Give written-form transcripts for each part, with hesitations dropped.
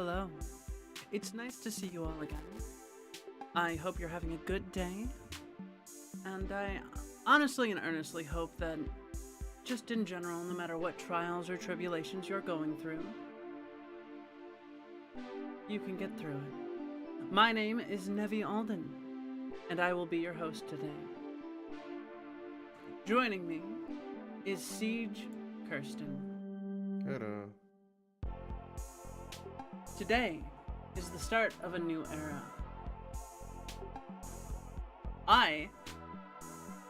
Hello. It's nice to see you all again. I hope you're having a good day. And I honestly and earnestly hope that, just in general, no matter what trials or tribulations you're going through, you can get through it. My name is Nevi Alden, and I will be your host today. Joining me is Siege Kirsten. Hello. Today is the start of a new era. I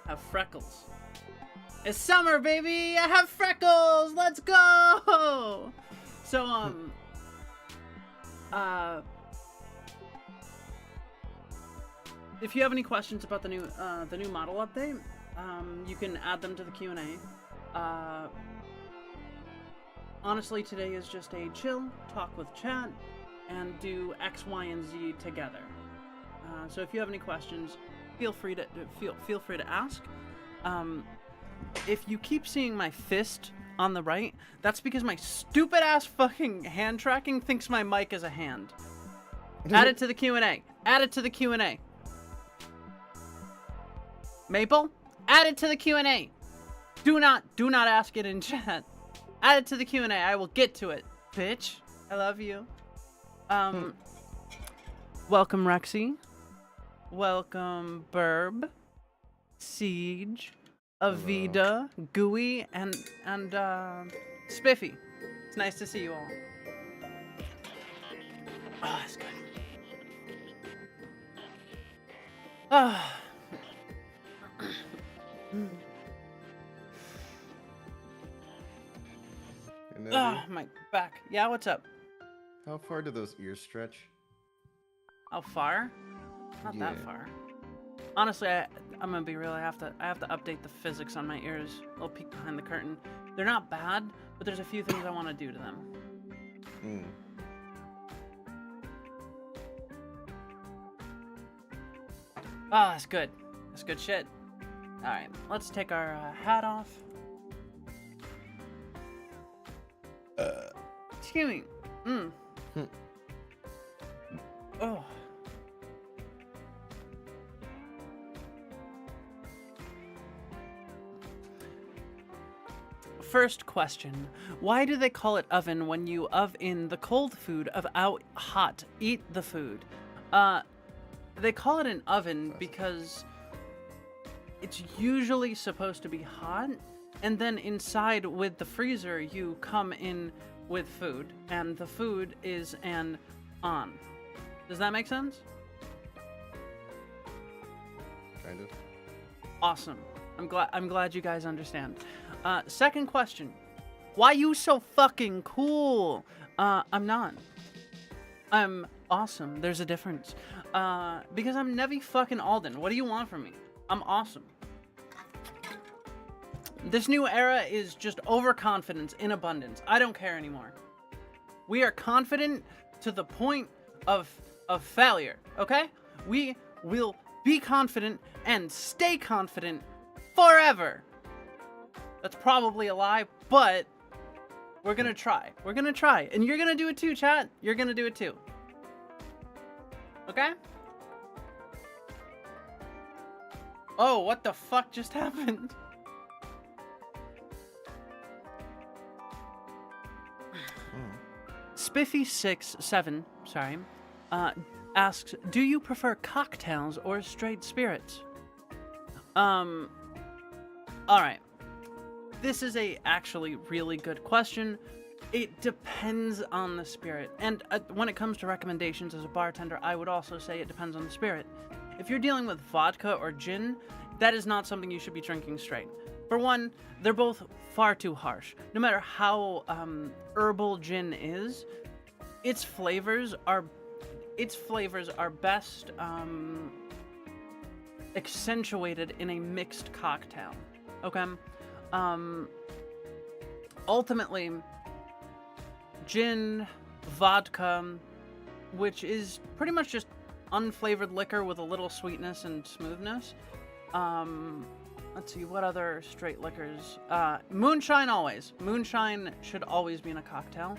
have freckles. It's summer, baby! I have freckles! Let's go! So, if you have any questions about the new model update, you can add them to the Q&A. Honestly, today is just a chill, talk with chat, and do X, Y, and Z together. So if you have any questions, feel free to ask. If you keep seeing my fist on the right, that's because my stupid ass fucking hand tracking thinks my mic is a hand. Add it to the Q&A. Add it to the Q&A. Maple, add it to the Q&A. Do not ask it in chat. Add it to the Q&A. I will get to it, bitch. I love you. Welcome, Rexy. Welcome, Burb, Siege, Avida, Gooey, and Spiffy. It's nice to see you all. Oh, that's good. Ah. Oh, my back. Yeah, what's up? How far do those ears stretch? How far? Not that far. Honestly, I'm gonna be real. I have to update the physics on my ears. A little peek behind the curtain. They're not bad, but there's a few things I want to do to them. Oh, that's good. That's good shit. All right, let's take our hat off. Excuse me. Oh. First question. Why do they call it oven when you oven the cold food of out hot? Eat the food. They call it an oven because it's usually supposed to be hot, and then inside with the freezer you come in with food, and the food is an on. Does that make sense? Kind of. Awesome. I'm glad you guys understand. Second question. Why you so fucking cool? I'm not. I'm awesome. There's a difference. Because I'm Nevi fucking Alden. What do you want from me? I'm awesome. This new era is just overconfidence in abundance. I don't care anymore. We are confident to the point of failure, okay? We will be confident and stay confident forever. That's probably a lie, but we're gonna try. We're gonna try. And you're gonna do it too, chat. You're gonna do it too. Okay? Oh, what the fuck just happened? Spiffy67, sorry, asks, do you prefer cocktails or straight spirits? Alright. This is a actually really good question. It depends on the spirit. And when it comes to recommendations as a bartender, I would also say it depends on the spirit. If you're dealing with vodka or gin, that is not something you should be drinking straight. For one, they're both far too harsh. No matter how herbal gin is, its flavors are best accentuated in a mixed cocktail. Okay? Ultimately, gin, vodka, which is pretty much just unflavored liquor with a little sweetness and smoothness. Let's see, what other straight liquors? Moonshine always. Moonshine should always be in a cocktail.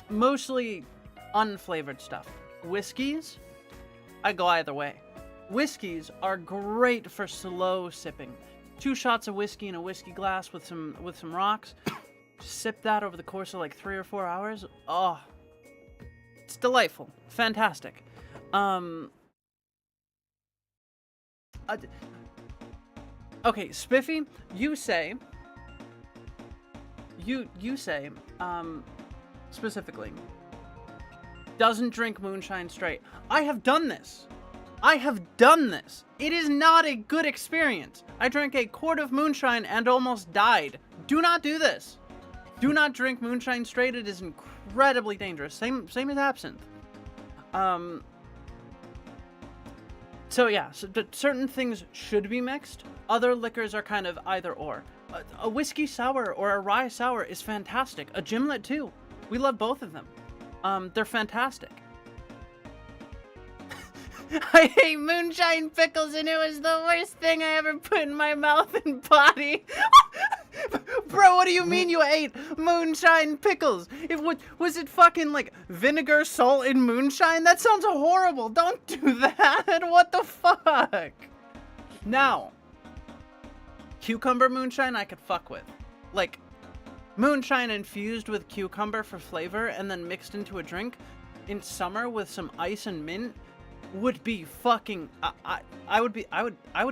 mostly unflavored stuff. Whiskeys, I go either way. Whiskeys are great for slow sipping. 2 shots of whiskey in a whiskey glass with some rocks. Sip that over the course of like 3 or 4 hours. Oh, it's delightful, fantastic. Okay, Spiffy, you say, specifically, doesn't drink moonshine straight. I have done this. It is not a good experience. I drank a quart of moonshine and almost died. Do not do this. Do not drink moonshine straight. It is incredibly dangerous. Same as absinthe. So yeah, certain things should be mixed. Other liquors are kind of either or. A whiskey sour or a rye sour is fantastic. A gimlet too. We love both of them. They're fantastic. I hate moonshine pickles and it was the worst thing I ever put in my mouth and body. Bro, what do you mean you ate moonshine pickles? Was it fucking like vinegar, salt, and moonshine? That sounds horrible. Don't do that. What the fuck? Now, cucumber moonshine I could fuck with. Like, moonshine infused with cucumber for flavor and then mixed into a drink in summer with some ice and mint would be fucking. I would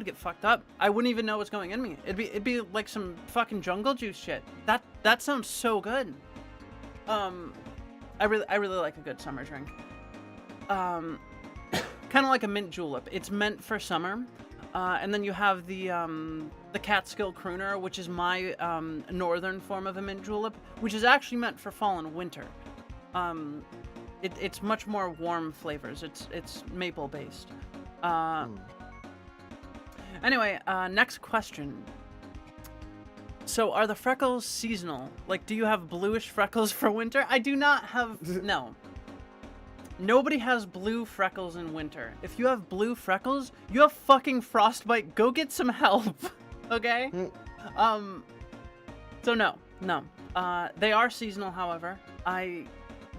get fucked up. I wouldn't even know what's going in me. It'd be like some fucking jungle juice shit. That sounds so good. I really like a good summer drink. Kind of like a mint julep. It's meant for summer. And then you have the Catskill crooner, which is my northern form of a mint julep, which is actually meant for fall and winter. It's much more warm flavors. It's maple based. Anyway, next question. So, are the freckles seasonal? Like, do you have bluish freckles for winter? I do not have. No. Nobody has blue freckles in winter. If you have blue freckles, you have fucking frostbite. Go get some help. Okay? So no. They are seasonal, however. I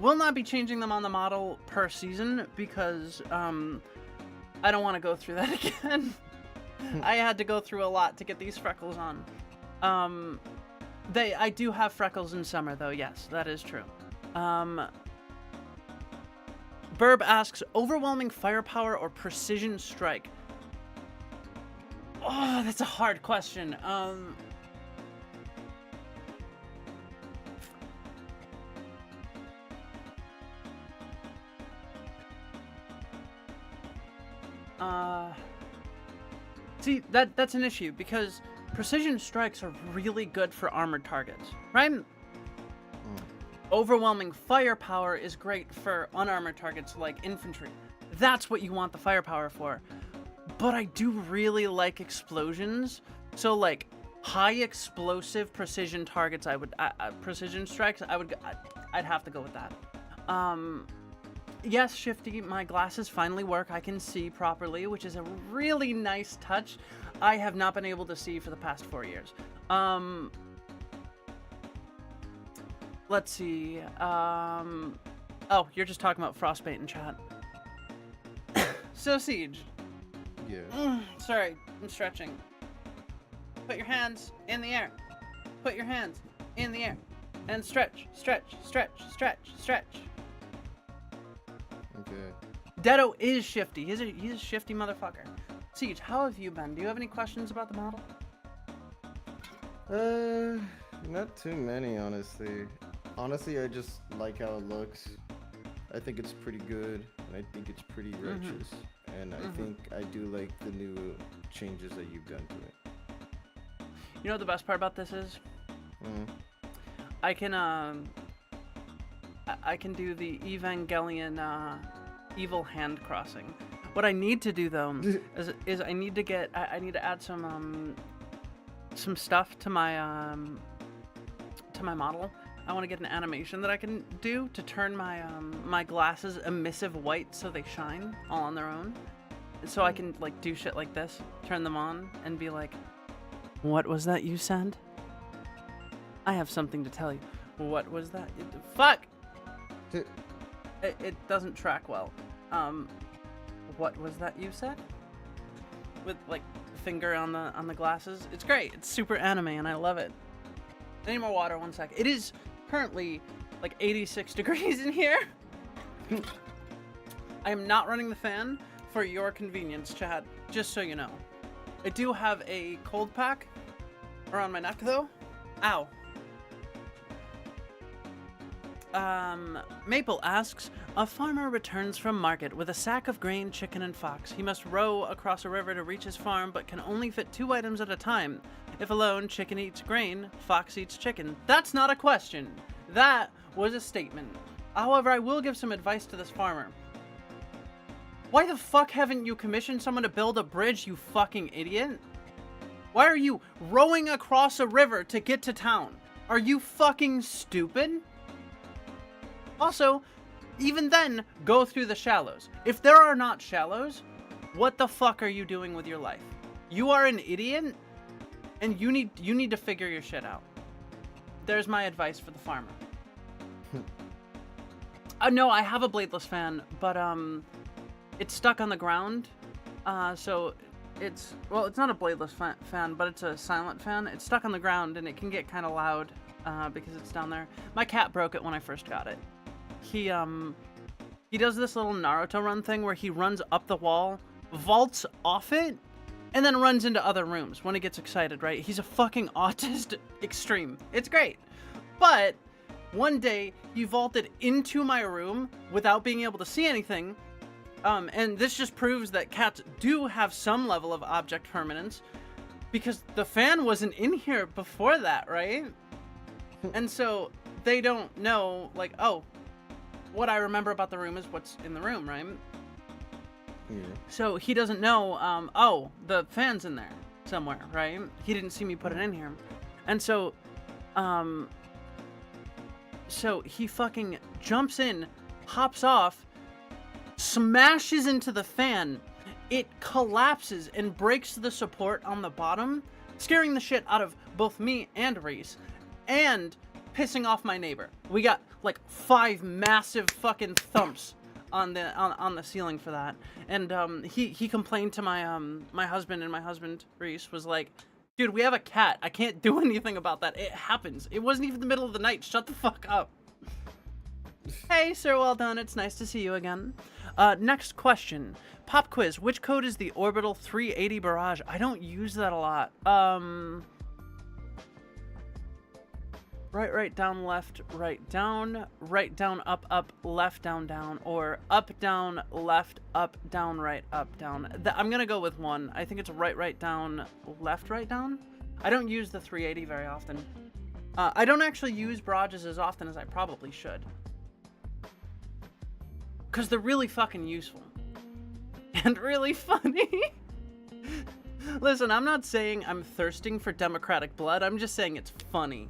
will not be changing them on the model per season because I don't want to go through that again. I had to go through a lot to get these freckles on. I do have freckles in summer though. Yes, that is true. Burb asks, overwhelming firepower or precision strike? Oh, that's a hard question. See, that's an issue because precision strikes are really good for armored targets, right? Overwhelming firepower is great for unarmored targets like infantry. That's what you want the firepower for. But I do really like explosions. So like high explosive precision targets, precision strikes, I'd have to go with that. Yes, Shifty, my glasses finally work. I can see properly, which is a really nice touch. I have not been able to see for the past 4 years. Let's see. Oh, you're just talking about frostbite in chat. So, Siege. Yeah. Sorry, I'm stretching. Put your hands in the air. Put your hands in the air. And stretch, stretch, stretch, stretch, stretch. Okay. Dedo is shifty. He's a shifty motherfucker. Siege, how have you been? Do you have any questions about the model? Not too many, honestly. Honestly, I just like how it looks. I think it's pretty good, and I think it's pretty righteous. And I think I do like the new changes that you've done to it. You know what the best part about this is? I can do the Evangelion evil hand crossing. What I need to do though is I need to add some stuff to my model. I want to get an animation that I can do to turn my my glasses emissive white so they shine all on their own. So I can like do shit like this, turn them on and be like, "What was that you said? I have something to tell you." What was that? Fuck! It doesn't track well. What was that you said? With like finger on the glasses. It's great. It's super anime and I love it. I need more water. 1 sec. It is currently like 86 degrees in here. I am not running the fan for your convenience, Chad. Just so you know. I do have a cold pack around my neck though. Ow. Maple asks, a farmer returns from market with a sack of grain, chicken, and fox. He must row across a river to reach his farm, but can only fit 2 items at a time. If alone, chicken eats grain, fox eats chicken. That's not a question. That was a statement. However, I will give some advice to this farmer. Why the fuck haven't you commissioned someone to build a bridge, you fucking idiot? Why are you rowing across a river to get to town? Are you fucking stupid? Also, even then, go through the shallows. If there are not shallows, what the fuck are you doing with your life? You are an idiot, and you need to figure your shit out. There's my advice for the farmer. No, I have a bladeless fan, but it's stuck on the ground. So it's not a bladeless fan, but it's a silent fan. It's stuck on the ground, and it can get kind of loud because it's down there. My cat broke it when I first got it. He does this little Naruto run thing where he runs up the wall, vaults off it, and then runs into other rooms when he gets excited, right? He's a fucking autist extreme. It's great. But one day he vaulted into my room without being able to see anything. And this just proves that cats do have some level of object permanence because the fan wasn't in here before that, right? And so they don't know, like, oh, what I remember about the room is what's in the room, right? Yeah. So he doesn't know, oh, the fan's in there somewhere, right? He didn't see me put it in here. And so, so he fucking jumps in, hops off, smashes into the fan. It collapses and breaks the support on the bottom, scaring the shit out of both me and Reese, and pissing off my neighbor. We got like 5 massive fucking thumps on the ceiling for that. And he complained to my my husband, and my husband Reese was like, dude, we have a cat. I can't do anything about that. It happens. It wasn't even the middle of the night. Shut the fuck up. Hey, Sir Well Done. It's nice to see you again. Next question. Pop quiz. Which code is the orbital 380 barrage? I don't use that a lot. Right, down, left, right, down, up, left, down, or up, down, left, up, down, right, up, down. I'm gonna go with 1. I think it's right, down, left, right, down. I don't use the 380 very often. I don't actually use barrages as often as I probably should. Because they're really fucking useful. And really funny. Listen, I'm not saying I'm thirsting for democratic blood. I'm just saying it's funny.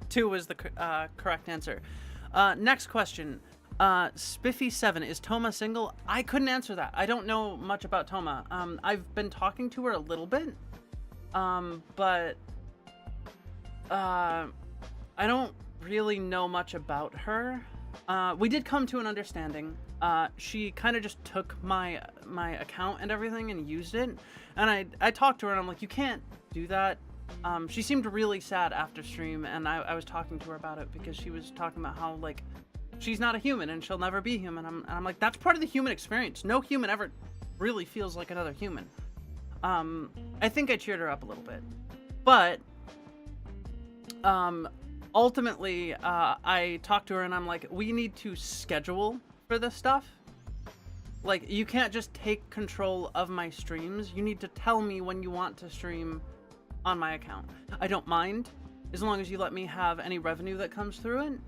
2 was the correct answer. Next question. Spiffy7, is Toma single? I couldn't answer that. I don't know much about Toma. I've been talking to her a little bit. But I don't really know much about her. We did come to an understanding. She kind of just took my account and everything and used it. And I talked to her and I'm like, you can't do that. She seemed really sad after stream, and I was talking to her about it because she was talking about how, like, she's not a human and she'll never be human. And I'm like, that's part of the human experience. No human ever really feels like another human. I think I cheered her up a little bit. But, ultimately, I talked to her and I'm like, we need to schedule for this stuff. Like, you can't just take control of my streams. You need to tell me when you want to stream on my account. I don't mind as long as you let me have any revenue that comes through it.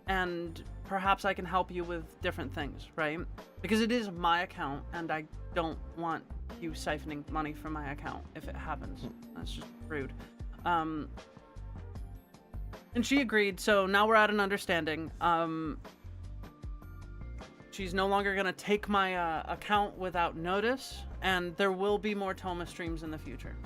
And perhaps I can help you with different things, right? Because it is my account and I don't want you siphoning money from my account if it happens. That's just rude. And she agreed, so now we're at an understanding. She's no longer gonna take my account without notice, and there will be more Toma streams in the future.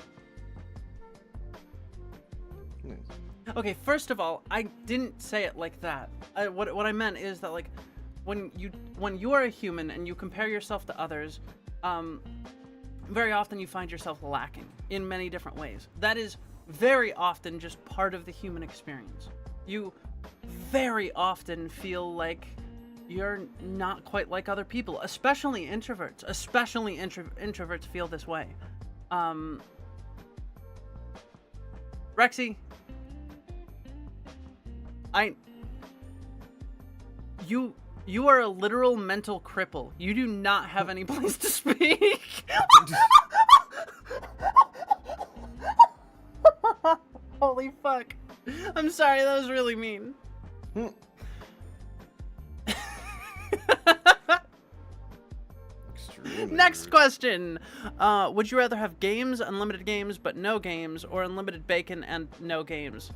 Nice. Okay, first of all, I didn't say it like that. What I meant is that, like, when you are a human and you compare yourself to others, very often you find yourself lacking in many different ways. That is very often just part of the human experience. You very often feel like you're not quite like other people, especially introverts. Especially introverts feel this way. Rexy, you are a literal mental cripple. You do not have any place to speak. Holy fuck. I'm sorry, that was really mean. Next question. Would you rather have games, unlimited games, but no games, or unlimited bacon and no games?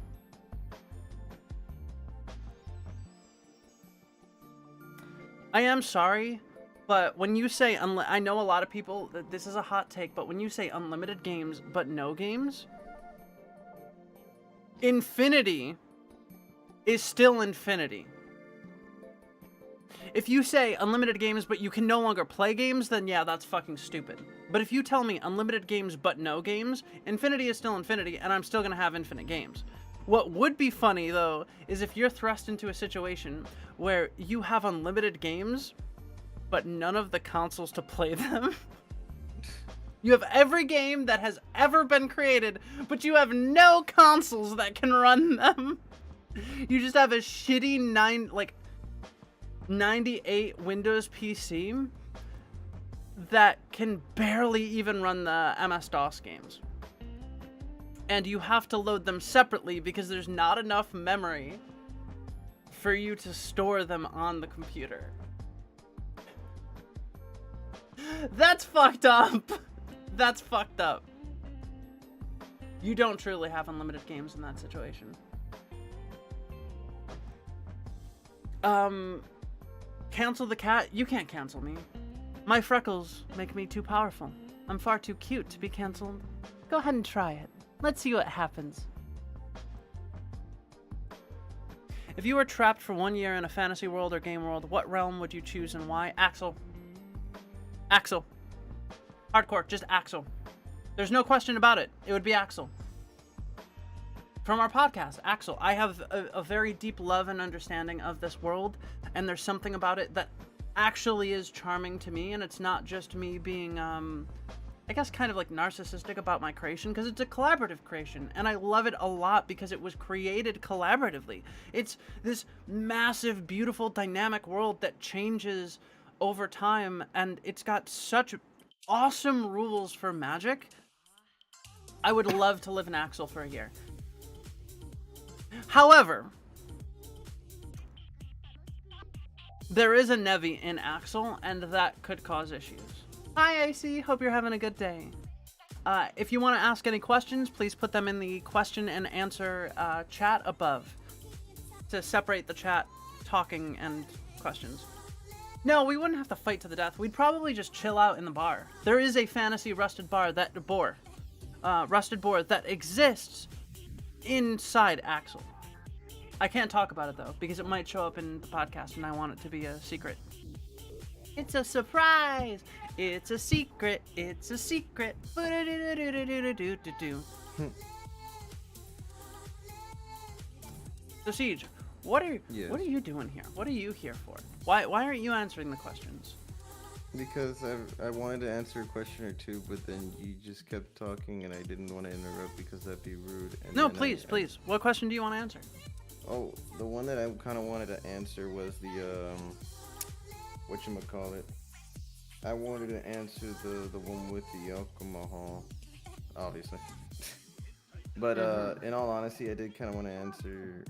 I am sorry, but when you say I know a lot of people, this is a hot take, but when you say unlimited games, but no games, infinity is still infinity. If you say unlimited games, but you can no longer play games, then yeah, that's fucking stupid. But if you tell me unlimited games, but no games, infinity is still infinity, and I'm still gonna have infinite games. What would be funny, though, is if you're thrust into a situation where you have unlimited games, but none of the consoles to play them. You have every game that has ever been created, but you have no consoles that can run them. You just have a shitty 98 Windows PC that can barely even run the MS-DOS games. And you have to load them separately because there's not enough memory for you to store them on the computer. That's fucked up. That's fucked up. You don't truly have unlimited games in that situation. Cancel the cat? You can't cancel me. My freckles make me too powerful. I'm far too cute to be canceled. Go ahead and try it. Let's see what happens. If you were trapped for 1 year in a fantasy world or game world, what realm would you choose and why? Axel. Axel. Hardcore, just Axel. There's no question about it. It would be Axel. From our podcast, Axel. I have a very deep love and understanding of this world, and there's something about it that actually is charming to me, and it's not just me being, I guess kind of like narcissistic about my creation, because it's a collaborative creation, and I love it a lot because it was created collaboratively. It's this massive, beautiful, dynamic world that changes over time, and it's got such awesome rules for magic. I would love to live in Axel for a year. However, there is a Nevi in Axel, and that could cause issues. Hi, AC. Hope you're having a good day. If you want to ask any questions, please put them in the question and answer chat above to separate the chat talking and questions. No, we wouldn't have to fight to the death. We'd probably just chill out in the bar. There is a fantasy rusted boar that exists inside Axel. I can't talk about it though, because it might show up in the podcast and I want it to be a secret. It's a surprise! It's a secret! It's a secret! So Siege, what are you doing here? What are you here for? Why aren't you answering the questions? Because I wanted to answer a question or two, but then you just kept talking and I didn't want to interrupt because that'd be rude. And no, please. What question do you want to answer? Oh, the one that I kind of wanted to answer was the, whatchamacallit. I wanted to answer the one with the alcohol, obviously. But in all honesty, I did kind of want to answer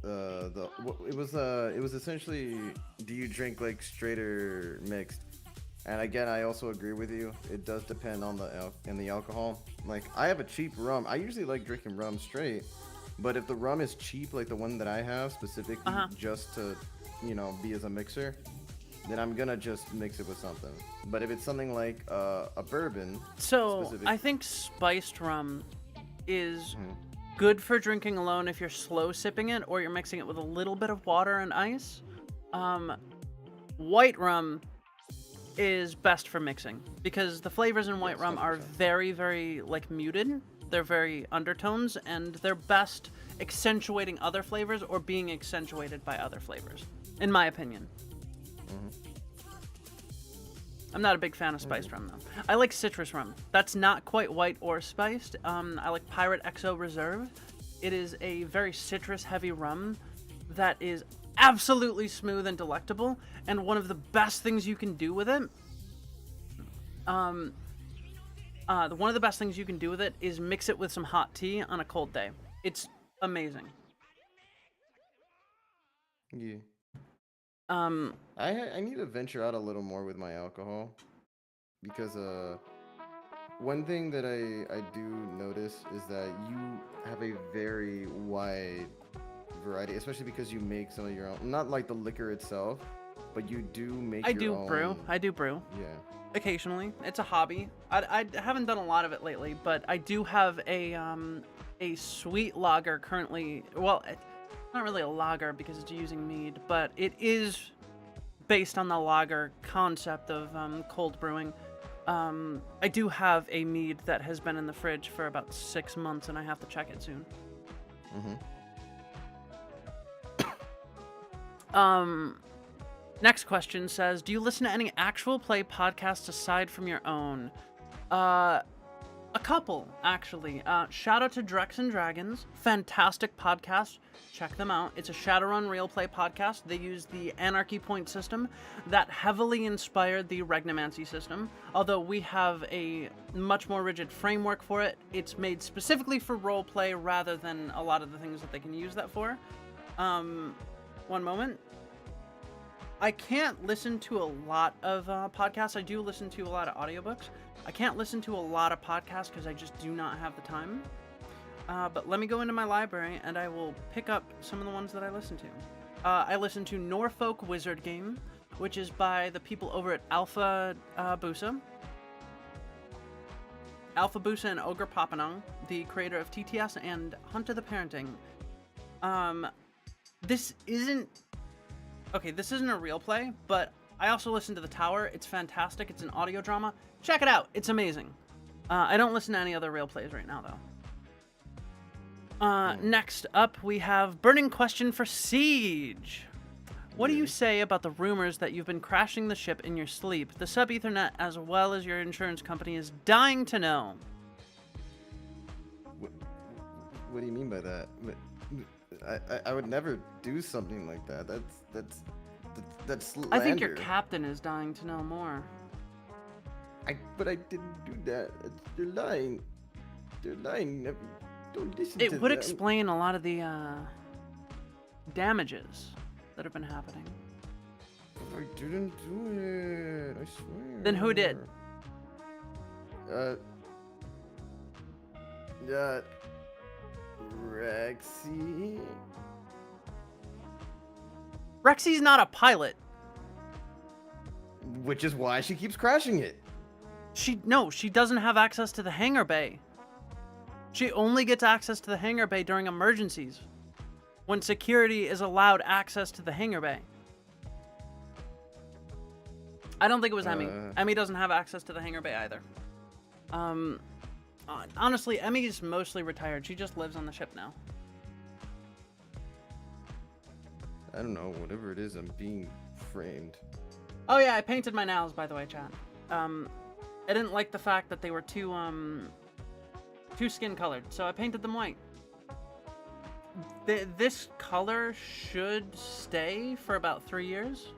it was essentially, do you drink like straight or mixed? And again, I also agree with you. It does depend on the alcohol. Like, I have a cheap rum. I usually like drinking rum straight, but if the rum is cheap, like the one that I have specifically, just to, be as a mixer, then I'm gonna just mix it with something. But if it's something like a bourbon, so I think spiced rum is good for drinking alone if you're slow sipping it or you're mixing it with a little bit of water and ice. White rum is best for mixing because the flavors in white rum are 100%. very, very like muted. They're very undertones, and they're best accentuating other flavors or being accentuated by other flavors, in my opinion. I'm not a big fan of spiced rum, though. I like citrus rum. That's not quite white or spiced. I like Pirate XO Reserve. It is a very citrus-heavy rum that is absolutely smooth and delectable, and one of the best things you can do with it, one of the best things you can do with it is mix it with some hot tea on a cold day. It's amazing. Yeah. I need to venture out a little more with my alcohol because one thing that I do notice is that you have a very wide variety, especially because you make some of your own. Not like the liquor itself, but you do make. I do brew. Yeah. Occasionally, it's a hobby. I haven't done a lot of it lately, but I do have a sweet lager currently. Well, it's not really a lager because it's using mead, but it is based on the lager concept of cold brewing. I do have a mead that has been in the fridge for about 6 months, and I have to check it soon. Next question says, do you listen to any actual play podcasts aside from your own? A couple, actually. Shout out to Drex and Dragons. Fantastic podcast. Check them out. It's a Shadowrun real play podcast. They use the Anarchy Point system that heavily inspired the Regnomancy system. Although we have a much more rigid framework for it. It's made specifically for role play rather than a lot of the things that they can use that for. One moment. I can't listen to a lot of podcasts. I do listen to a lot of audiobooks. I can't listen to a lot of podcasts because I just do not have the time. But let me go into my library and I will pick up some of the ones that I listen to. I listen to Norfolk Wizard Game, which is by the people over at Alpha Busa. Alpha Busa and Ogre Papanong, the creator of TTS and Hunt of the Parenting. This isn't a real play, but I also listen to The Tower. It's fantastic. It's an audio drama. Check it out. It's amazing. I don't listen to any other real plays right now, though. Next up, we have Burning Question for Siege. What do you say about the rumors that you've been crashing the ship in your sleep? The sub-Ethernet, as well as your insurance company, is dying to know. What do you mean by that? I would never do something like that. That's slander. I think your captain is dying to know more. But I didn't do that. They're lying. They're lying. Don't listen to them. It would explain a lot of the damages that have been happening. I didn't do it. I swear. Then who did? Rexy. Rexy's not a pilot. Which is why she keeps crashing it. She doesn't have access to the hangar bay. She only gets access to the hangar bay during emergencies, when security is allowed access to the hangar bay. I don't think it was Emmy. Emmy doesn't have access to the hangar bay either. Honestly, Emmy's mostly retired. She just lives on the ship now. I don't know. Whatever it is, I'm being framed. Oh yeah, I painted my nails, by the way, chat. I didn't like the fact that they were too skin colored, so I painted them white. This color should stay for about 3 years,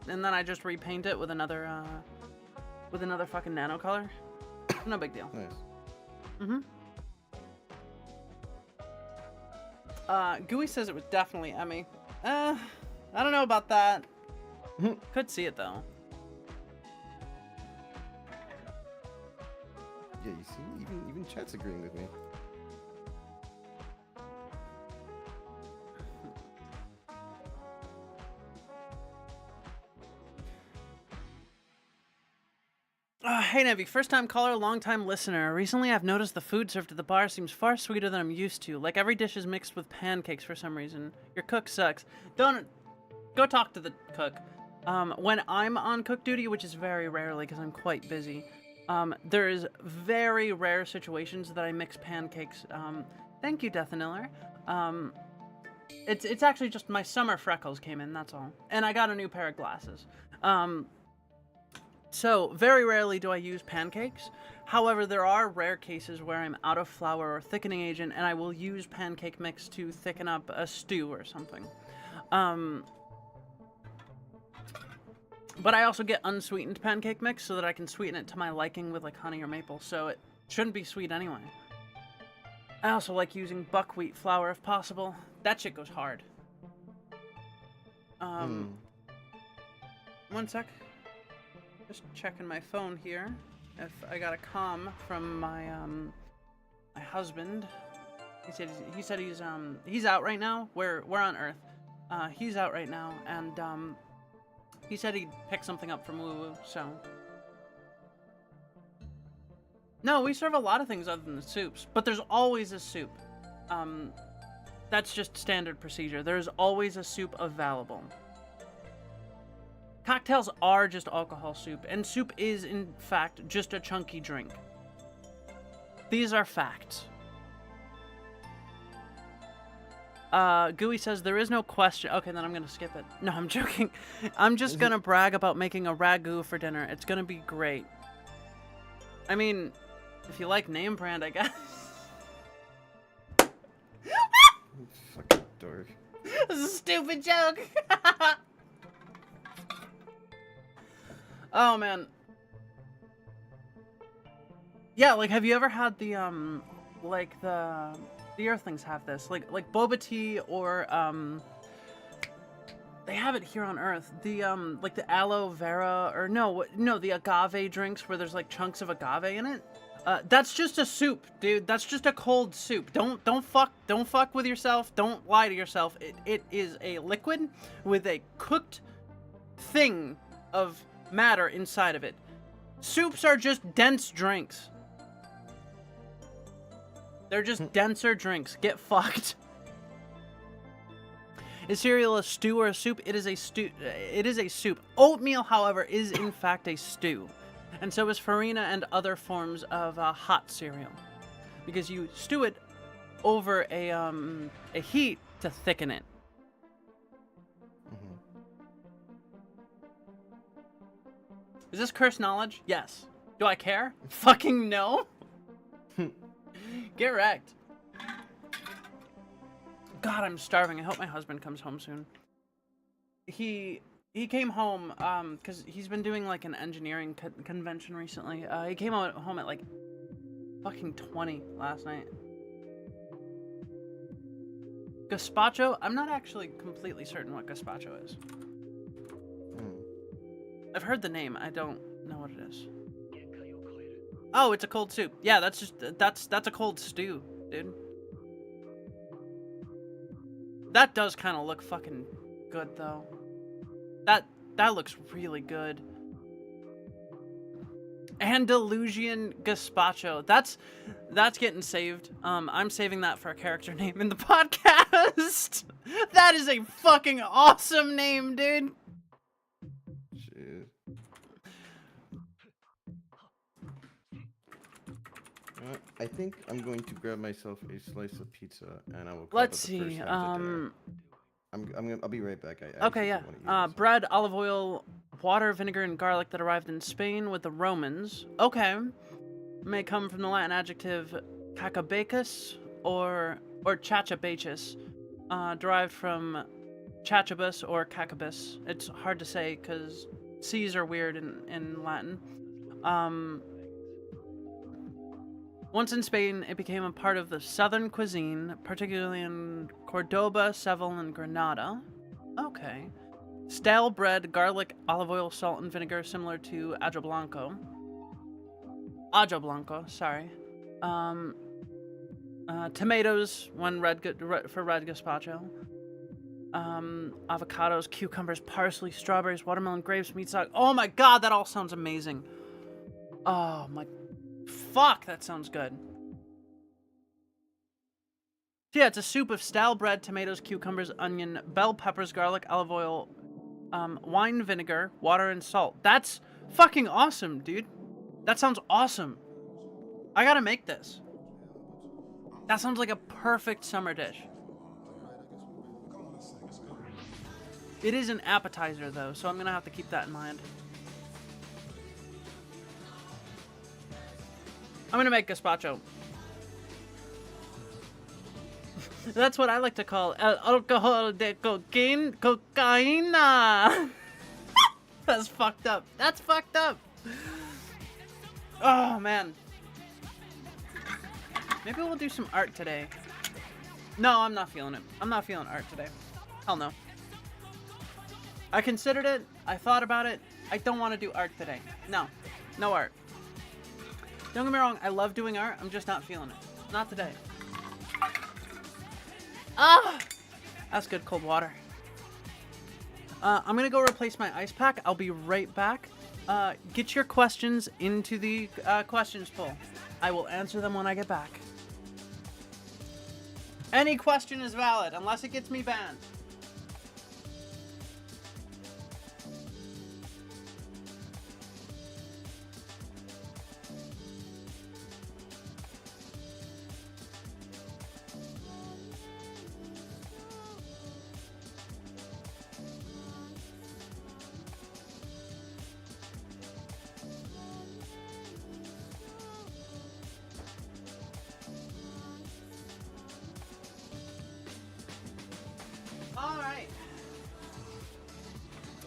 and then I just repaint it with another fucking nano color. No big deal. Nice. Gooey says it was definitely Emmy. I don't know about that. Could see it though. Yeah, you see, even chat's agreeing with me. Hey, Nevi, first-time caller, long-time listener. Recently, I've noticed the food served at the bar seems far sweeter than I'm used to. Like, every dish is mixed with pancakes for some reason. Your cook sucks. Don't... Go talk to the cook. When I'm on cook duty, which is very rarely because I'm quite busy, there's very rare situations that I mix pancakes. Thank you, Deathaniller. It's actually just my summer freckles came in, that's all. And I got a new pair of glasses. So, very rarely do I use pancakes. However, there are rare cases where I'm out of flour or thickening agent, and I will use pancake mix to thicken up a stew or something. But I also get unsweetened pancake mix so that I can sweeten it to my liking with like honey or maple, so it shouldn't be sweet anyway. I also like using buckwheat flour if possible. That shit goes hard. One sec. Just checking my phone here. If I got a comm from my my husband. He said he's out right now. We're on Earth. He's out right now, and he said he'd pick something up from Woo Woo, so. No, we serve a lot of things other than the soups, but there's always a soup. That's just standard procedure. There's always a soup available. Cocktails are just alcohol soup, and soup is, in fact, just a chunky drink. These are facts. Gooey says, there is no question. Okay, then I'm gonna skip it. No, I'm joking. I'm just gonna brag about making a ragu for dinner. It's gonna be great. I mean, if you like name brand, I guess. Fucking dork. This is a stupid joke. Oh, man. Yeah, like, have you ever had the, like, the Earthlings have this, like boba tea, or they have it here on Earth. The like the aloe vera, or no, the agave drinks where there's like chunks of agave in it. That's just a soup, dude. That's just a cold soup. Don't fuck with yourself. Don't lie to yourself. It is a liquid with a cooked thing of matter inside of it. Soups are just dense drinks. They're just denser drinks. Get fucked. Is cereal a stew or a soup? It is a stew. It is a soup. Oatmeal, however, is in fact a stew, and so is farina and other forms of hot cereal, because you stew it over a heat to thicken it. Is this cursed knowledge? Yes. Do I care? Fucking no. Get wrecked. God, I'm starving. I hope my husband comes home soon. He came home because he's been doing like an engineering convention recently. He came home at like fucking 20 last night. Gazpacho? I'm not actually completely certain what gazpacho is. I've heard the name. I don't know what it is. Oh, it's a cold soup. Yeah, that's a cold stew, dude. That does kind of look fucking good, though. That looks really good. Andalusian gazpacho. That's getting saved. I'm saving that for a character name in the podcast. That is a fucking awesome name, dude. I think I'm going to grab myself a slice of pizza, and I will. Let's see. I'll be right back. Okay, yeah. Bread, olive oil, water, vinegar, and garlic that arrived in Spain with the Romans. Okay. May come from the Latin adjective cacabacus or chachapachus, derived from chachibus or cacabus. It's hard to say because C's are weird in Latin. Once in Spain, it became a part of the southern cuisine, particularly in Cordoba, Seville, and Granada. Okay. Stale bread, garlic, olive oil, salt, and vinegar, similar to ajo blanco. Ajo blanco, sorry. Tomatoes, for red gazpacho. Avocados, cucumbers, parsley, strawberries, watermelon, grapes, meat stock. Oh my god, that all sounds amazing. Oh my... Fuck, that sounds good. So yeah, it's a soup of stale bread, tomatoes, cucumbers, onion, bell peppers, garlic, olive oil, wine vinegar, water, and salt. That's fucking awesome, dude. That sounds awesome. I gotta make this. That sounds like a perfect summer dish. It is an appetizer, though, so I'm gonna have to keep that in mind. I'm gonna make gazpacho. That's what I like to call alcohol de cocaína. That's fucked up. That's fucked up. Oh, man. Maybe we'll do some art today. No, I'm not feeling it. I'm not feeling art today. Hell no. I considered it. I thought about it. I don't want to do art today. No. No art. Don't get me wrong. I love doing art. I'm just not feeling it. Not today. Ah! That's good cold water. I'm gonna go replace my ice pack. I'll be right back. Get your questions into the questions poll. I will answer them when I get back. Any question is valid, unless it gets me banned. Alright.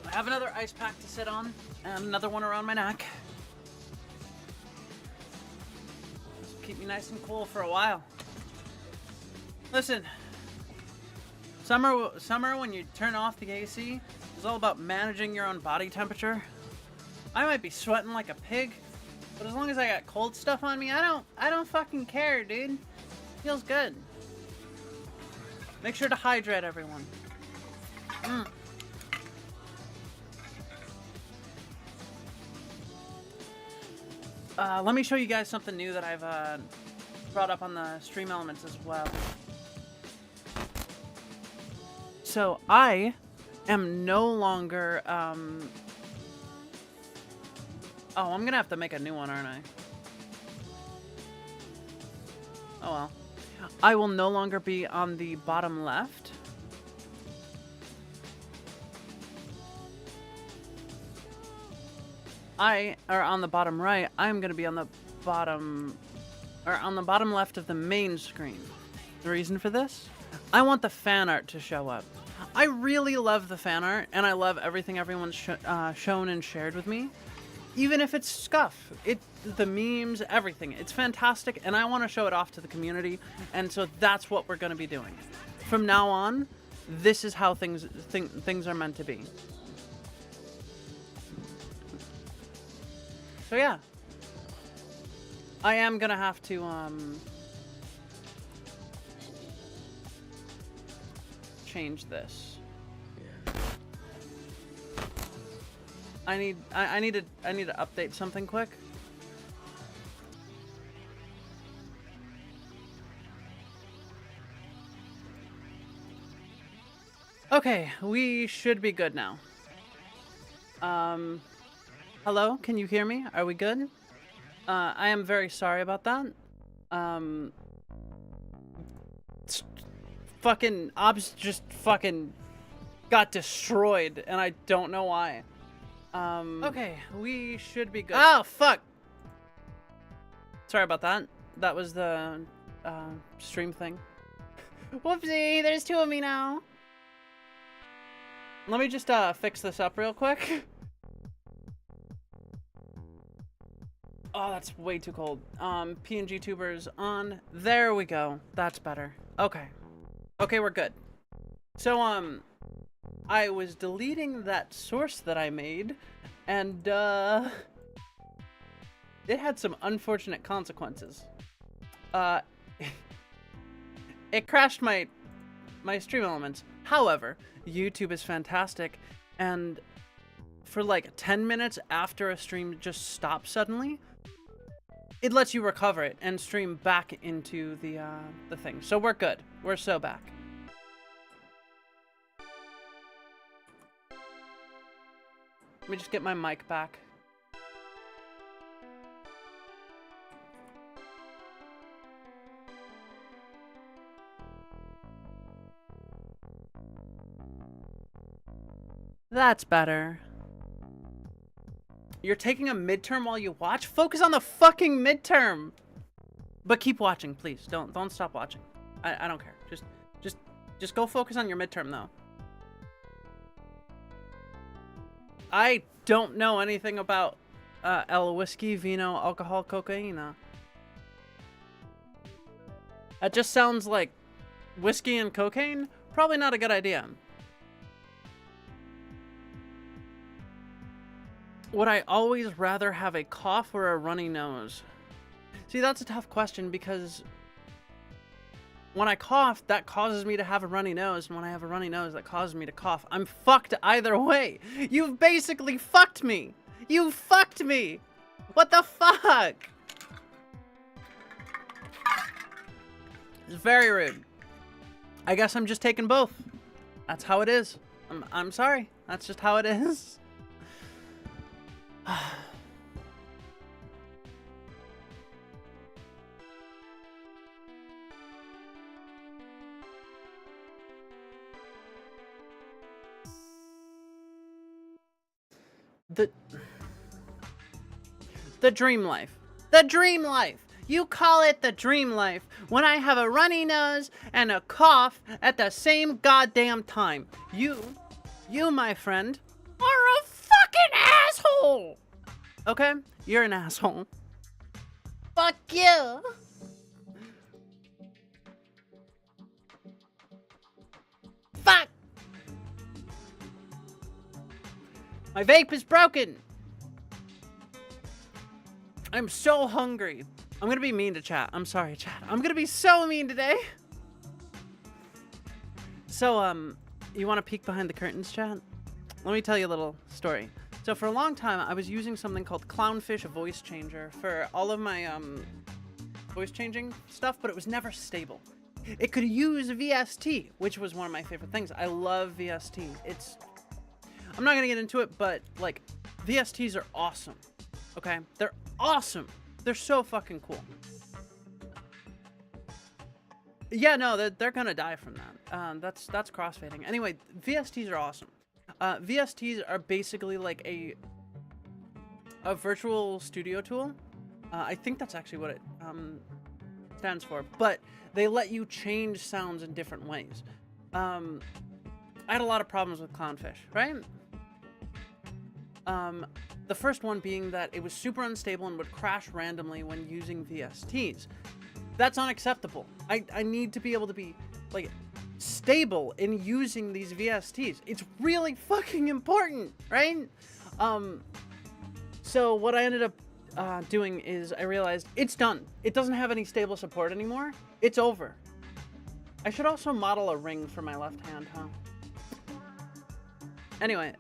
I have another ice pack to sit on, and another one around my neck. This will keep me nice and cool for a while. Listen, summer when you turn off the AC is all about managing your own body temperature. I might be sweating like a pig, but as long as I got cold stuff on me, I don't fucking care, dude. Feels good. Make sure to hydrate, everyone. Let me show you guys something new that I've brought up on the stream elements as well. So I am no longer oh, I'm gonna have to make a new one, aren't I? Oh well. I will no longer be on the bottom left. Or on the bottom right, I'm gonna be on the bottom, or on the bottom left of the main screen. The reason for this? I want the fan art to show up. I really love the fan art, and I love everything everyone's shown and shared with me. Even if it's scuff, the memes, everything. It's fantastic, and I want to show it off to the community, and so that's what we're going to be doing. From now on, this is how things are meant to be. So yeah. I am going to have to, change this. I need to update something quick. Okay, we should be good now. Hello, can you hear me? Are we good? I am very sorry about that. Fucking Obs just fucking got destroyed, and I don't know why. Okay, we should be good. Oh, fuck! Sorry about that. That was the, stream thing. Whoopsie, there's two of me now. Let me just, fix this up real quick. Oh, that's way too cold. PNG tubers on. There we go. That's better. Okay. Okay, we're good. So, I was deleting that source that I made, and, it had some unfortunate consequences. It crashed my stream elements. However, YouTube is fantastic, and for like 10 minutes after a stream just stops suddenly, it lets you recover it and stream back into the thing. So we're good. We're so back. Let me just get my mic back. That's better. You're taking a midterm while you watch? Focus on the fucking midterm. But keep watching, please. Don't stop watching. I don't care. Just go focus on your midterm though. I don't know anything about el whiskey, vino, alcohol, cocaine. That just sounds like whiskey and cocaine. Probably not a good idea. Would I always rather have a cough or a runny nose? See, that's a tough question because when I cough, that causes me to have a runny nose, and when I have a runny nose, that causes me to cough. I'm fucked either way. You've basically fucked me. You fucked me. What the fuck? It's very rude. I guess I'm just taking both. That's how it is. I'm sorry. That's just how it is. The dream life. The dream life. You call it the dream life when I have a runny nose and a cough at the same goddamn time. You, my friend, are a fucking asshole. Okay? You're an asshole. Fuck you. Fuck. My vape is broken. I'm so hungry. I'm gonna be mean to chat. I'm sorry, chat. I'm gonna be so mean today. So, you want to peek behind the curtains, chat? Let me tell you a little story. So for a long time, I was using something called Clownfish Voice Changer for all of my voice changing stuff, but it was never stable. It could use VST, which was one of my favorite things. I love VST. I'm not gonna get into it, but like, VSTs are awesome. Okay? They're awesome. They're so fucking cool. Yeah, no, they're gonna die from that. That's crossfading. Anyway, VSTs are awesome. VSTs are basically like a virtual studio tool. I think that's actually what it stands for. But they let you change sounds in different ways. I had a lot of problems with Clownfish, right? The first one being that it was super unstable and would crash randomly when using VSTs. That's unacceptable. I need to be able to be, like, stable in using these VSTs. It's really fucking important, right? So what I ended up doing is I realized it's done. It doesn't have any stable support anymore. It's over. I should also model a ring for my left hand, huh? Anyway,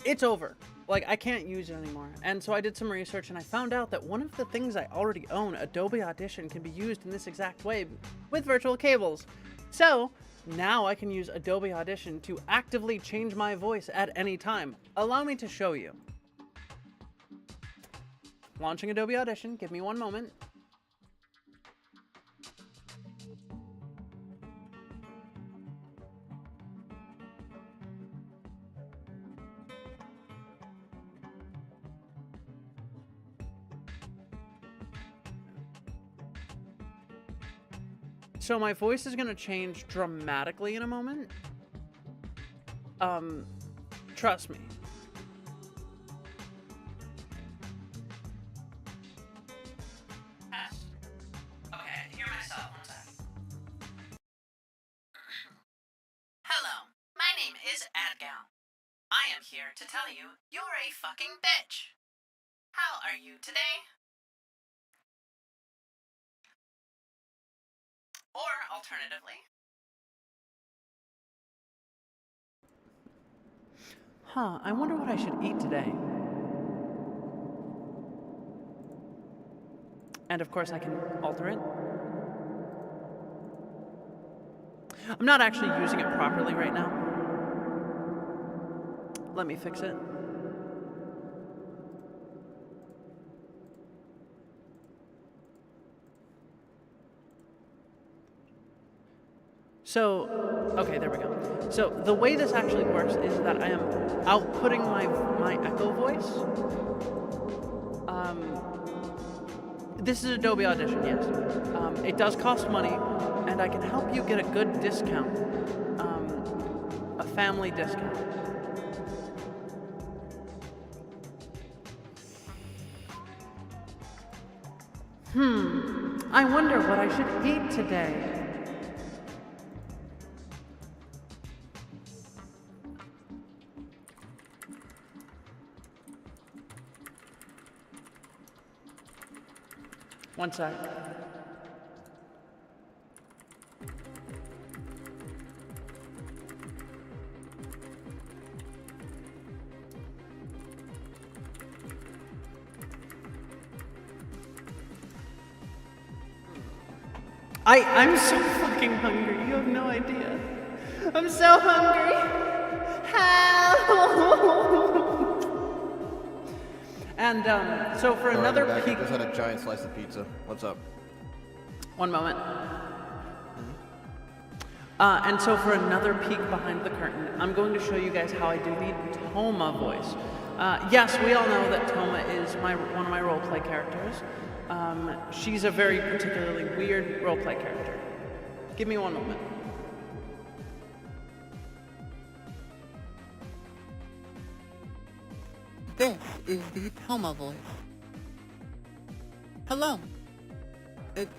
it's over. Like, I can't use it anymore. And so I did some research and I found out that one of the things I already own, Adobe Audition, can be used in this exact way with virtual cables. So now I can use Adobe Audition to actively change my voice at any time. Allow me to show you. Launching Adobe Audition. Give me one moment. So my voice is gonna change dramatically in a moment. Trust me. Okay, I can hear myself. One sec. Hello, my name is Adgal. I am here to tell you you're a fucking bitch. How are you today? Or alternatively, I wonder what I should eat today. And of course I can alter it. I'm not actually using it properly right now. Let me fix it. So, okay, there we go. So the way this actually works is that I am outputting my echo voice. This is Adobe Audition, yes. It does cost money, and I can help you get a good discount, a family discount. I wonder what I should eat today. One sec. I'm so fucking hungry. You have no idea. I'm so hungry. Help! And so for another peek. I just had a giant slice of pizza. What's up? One moment. And so for another peek behind the curtain, I'm going to show you guys how I do the Toma voice. Yes, we all know that Toma is one of my roleplay characters. She's a very particularly weird roleplay character. Give me one moment. This is the Toma voice. Hello.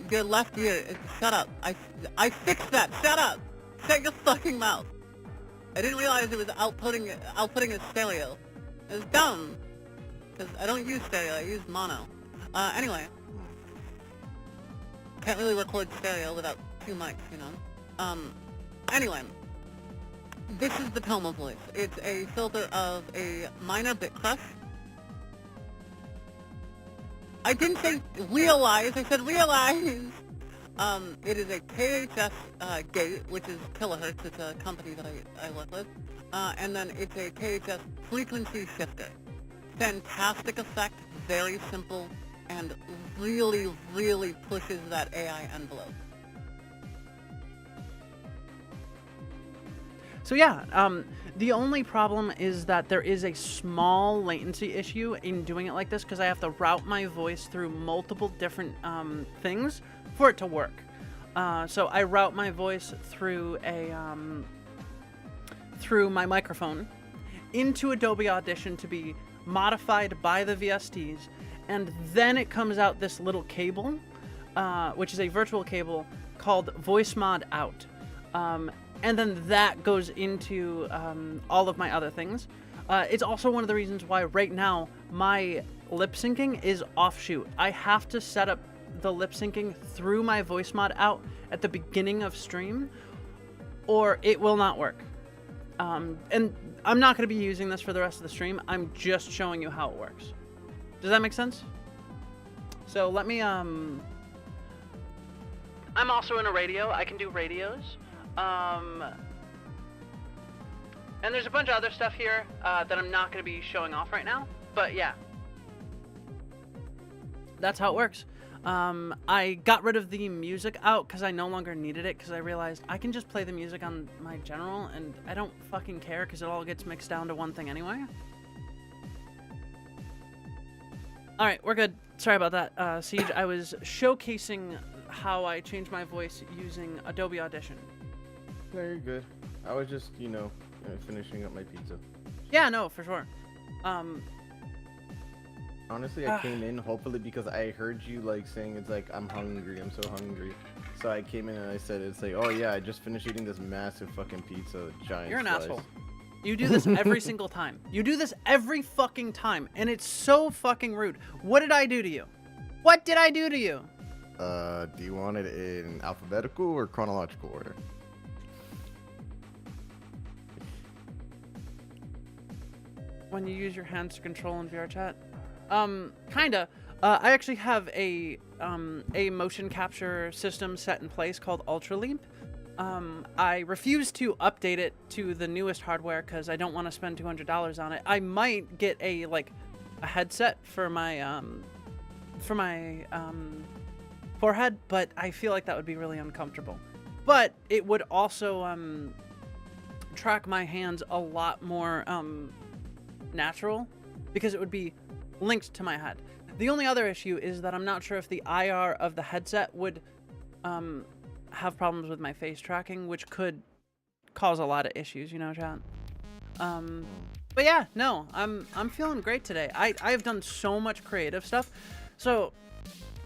Your left ear. Shut up. I fixed that. Shut up. Shut your fucking mouth. I didn't realize it was outputting a stereo. It was dumb. Because I don't use stereo. I use mono. Anyway. Can't really record stereo without two mics, you know. Anyway. This is the Toma voice. It's a filter of a minor bit crush. I didn't say realize, I said realize! It is a KHS gate, which is kilohertz, it's a company that I work with. And then it's a KHS frequency shifter. Fantastic effect, very simple, and really, really pushes that AI envelope. So yeah, the only problem is that there is a small latency issue in doing it like this because I have to route my voice through multiple different things for it to work. So I route my voice through through my microphone into Adobe Audition to be modified by the VSTs, and then it comes out this little cable, which is a virtual cable called Voice Mod Out. And then that goes into all of my other things. It's also one of the reasons why right now my lip syncing is offshoot. I have to set up the lip syncing through my voice mod out at the beginning of stream, or it will not work. And I'm not going to be using this for the rest of the stream. I'm just showing you how it works. Does that make sense? So let me, I'm also in a radio. I can do radios. And there's a bunch of other stuff here that I'm not going to be showing off right now, but yeah, that's how it works. I got rid of the music out because I no longer needed it because I realized I can just play the music on my general and I don't fucking care because it all gets mixed down to one thing anyway. Alright, we're good. Sorry about that, Siege. I was showcasing how I changed my voice using Adobe Audition. No, you're good. I was just, finishing up my pizza. Yeah, no, for sure. Honestly, I came in hopefully because I heard you saying it's I'm hungry, I'm so hungry. So I came in and I said it's oh yeah, I just finished eating this massive fucking pizza, giant You're an slice. asshole. You do this every single time. You do this every fucking time, and it's so fucking rude. What did I do to you? What did I do to you? Do you want it in alphabetical or chronological order? When you use your hands to control in VR chat? Kinda. I actually have a motion capture system set in place called Ultraleap. I refuse to update it to the newest hardware because I don't want to spend $200 on it. I might get a headset for my forehead, but I feel like that would be really uncomfortable. But it would also track my hands a lot more natural because it would be linked to my head. The only other issue is that I'm not sure if the IR of the headset would have problems with my face tracking, which could cause a lot of issues, you know, chat. But yeah, no, I'm feeling great today. I've done so much creative stuff. So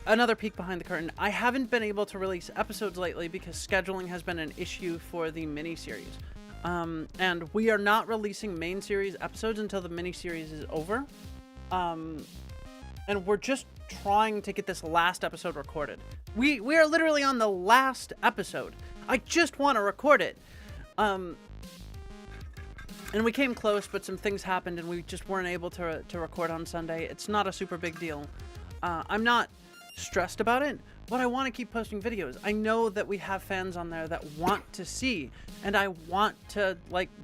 another peek behind the curtain, I haven't been able to release episodes lately because scheduling has been an issue for the mini-series. And we are not releasing main series episodes until the mini-series is over. And we're just trying to get this last episode recorded. We are literally on the last episode. I just want to record it. And we came close, but some things happened and we just weren't able to record on Sunday. It's not a super big deal. I'm not stressed about it, but I want to keep posting videos. I know that we have fans on there that want to see, and I want to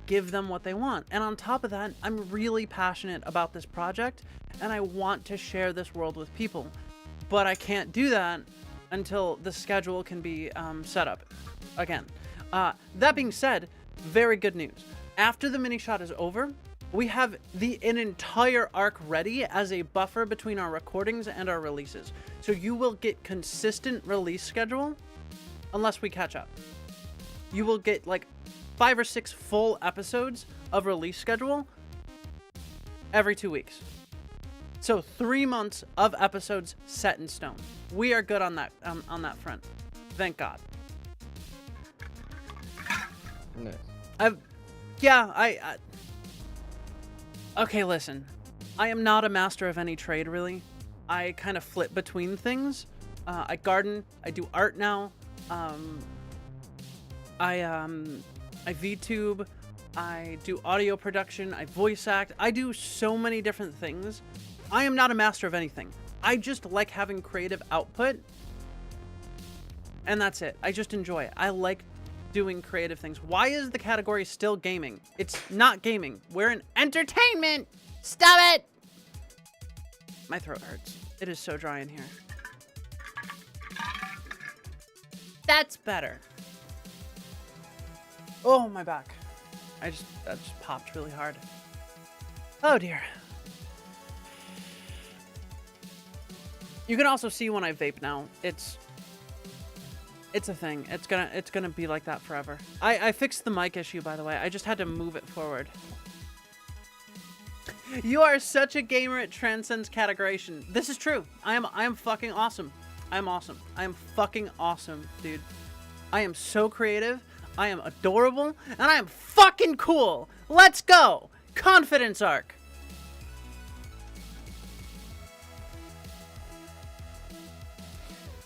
give them what they want. And on top of that, I'm really passionate about this project and I want to share this world with people, but I can't do that until the schedule can be set up again. That being said, very good news. After the mini shot is over, we have an entire arc ready as a buffer between our recordings and our releases. So you will get consistent release schedule unless we catch up. You will get 5 or 6 full episodes of release schedule every 2 weeks. So 3 months of episodes set in stone. We are good on that front. Thank God. Nice. Okay, listen. I am not a master of any trade, really. I kind of flip between things. I garden. I do art now. I VTube. I do audio production. I voice act. I do so many different things. I am not a master of anything. I just like having creative output. And that's it. I just enjoy it. I like doing creative things. Why is the category still gaming? It's not gaming. We're in entertainment. Stop it. My throat hurts. It is so dry in here. That's better. Oh, my back. That just popped really hard. Oh dear. You can also see when I vape now. It's a thing. It's gonna be like that forever. I fixed the mic issue, by the way. I just had to move it forward. You are such a gamer, it transcends categorization. This is true. I am fucking awesome. I'm awesome. I am fucking awesome, dude. I am so creative. I am adorable, and I am fucking cool. Let's go. Confidence arc.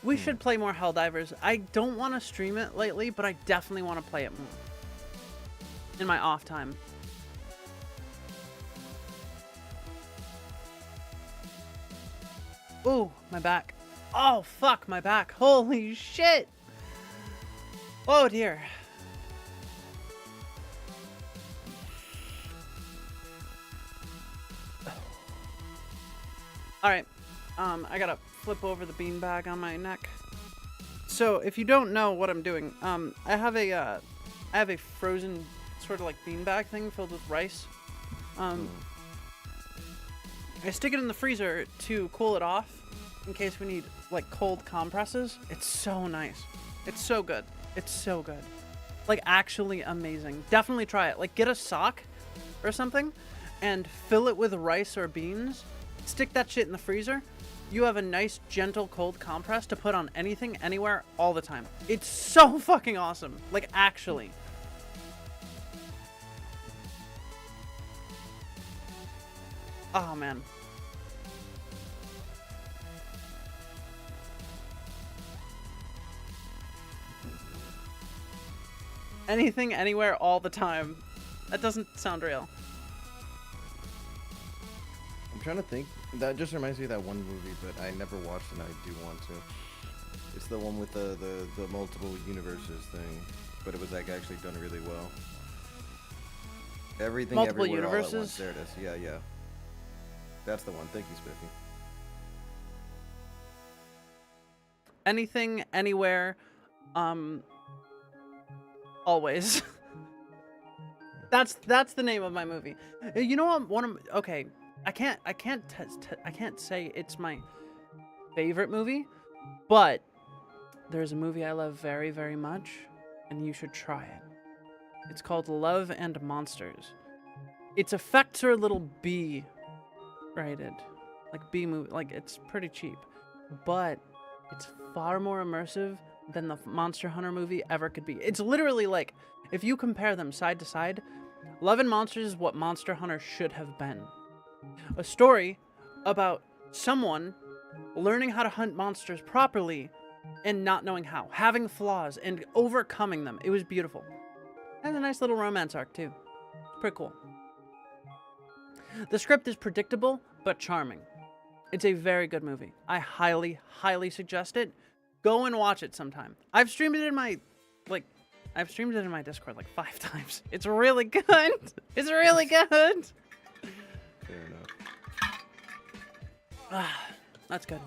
We should play more Helldivers. I don't want to stream it lately, but I definitely want to play it more in my off time. Ooh, my back. Oh, fuck, my back. Holy shit. Oh, dear. Alright, I gotta flip over the beanbag on my neck. So, if you don't know what I'm doing, I have a frozen sort of beanbag thing filled with rice. I stick it in the freezer to cool it off in case we need cold compresses. It's so nice. It's so good. It's so good. Actually amazing. Definitely try it. Get a sock or something and fill it with rice or beans. Stick that shit in the freezer. You have a nice, gentle, cold compress to put on anything, anywhere, all the time. It's so fucking awesome. Actually. Oh, man. Anything, anywhere, all the time. That doesn't sound real. I'm trying to think That just reminds me of that one movie, but I never watched it and I do want to. It's the one with the multiple universes thing, but it was like actually done really well. Everything Multiple everywhere all at once. universes? There it is. Yeah, yeah. That's the one. Thank you, Spiffy. Anything, anywhere, always. That's the name of my movie. You know what? Okay, I can't say it's my favorite movie, but there's a movie I love very, very much, and you should try it. It's called Love and Monsters. Its effects are a little B rated, like B movie, like it's pretty cheap, but it's far more immersive than the Monster Hunter movie ever could be. It's literally like, if you compare them side to side, Love and Monsters is what Monster Hunter should have been. A story about someone learning how to hunt monsters properly and not knowing how, having flaws and overcoming them. It was beautiful. And a nice little romance arc too. Pretty cool. The script is predictable but charming. It's a very good movie. I highly, highly suggest it. Go and watch it sometime. I've streamed it in my Discord like 5 times. It's really good. It's really good. Fair enough. That's good.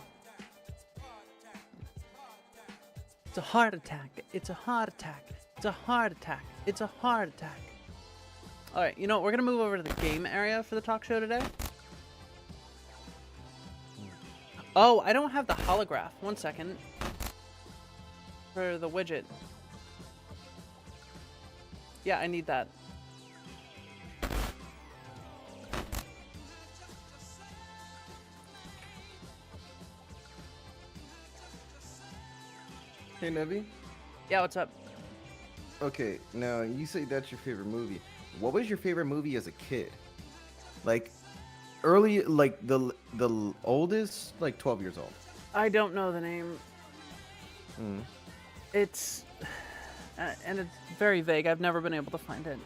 It's a heart attack. It's a heart attack. It's a heart attack. It's a heart attack. All right, you know what? We're going to move over to the game area for the talk show today. Oh, I don't have the holograph. 1 second. For the widget. Yeah, I need that. Hey, Nevi. Yeah, what's up? Okay, now you say that's your favorite movie. What was your favorite movie as a kid? Like, early, like the oldest, like 12 years old. I don't know the name. Mm. It's and it's very vague. I've never been able to find it.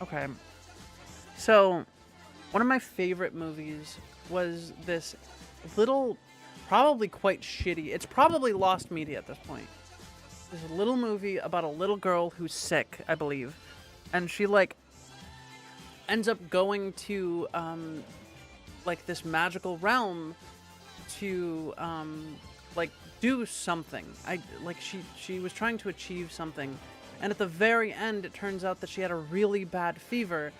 Okay. So, one of my favorite movies was this little, probably quite shitty. It's probably lost media at this point. This little movie about a little girl who's sick, I believe, and she like ends up going to like this magical realm to like do something. She was trying to achieve something, and at the very end it turns out that she had a really bad fever,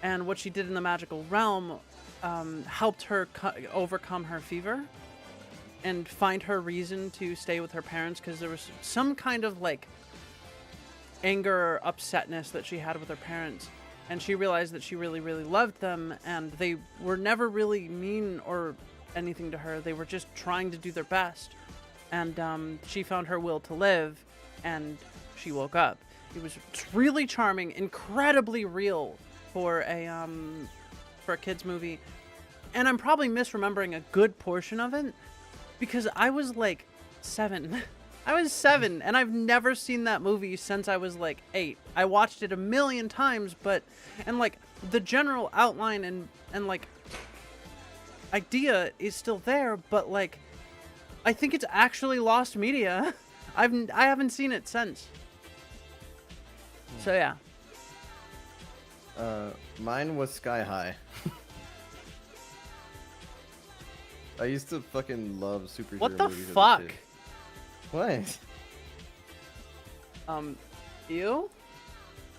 and what she did in the magical realm helped her overcome her fever and find her reason to stay with her parents, because there was some kind of like anger or upsetness that she had with her parents, and she realized that she really, really loved them, and they were never really mean or anything to her. They were just trying to do their best, and she found her will to live, and she woke up. It was really charming, incredibly real for a kids movie, and I'm probably misremembering a good portion of it, because I was like 7. I was 7, and I've never seen that movie since I was like 8. I watched it a million times, and like the general outline and like idea is still there, but like I think it's actually lost media. I haven't seen it since. So yeah. Mine was Sky High. I used to fucking love superhero What the movies as a fuck? kid. What? You?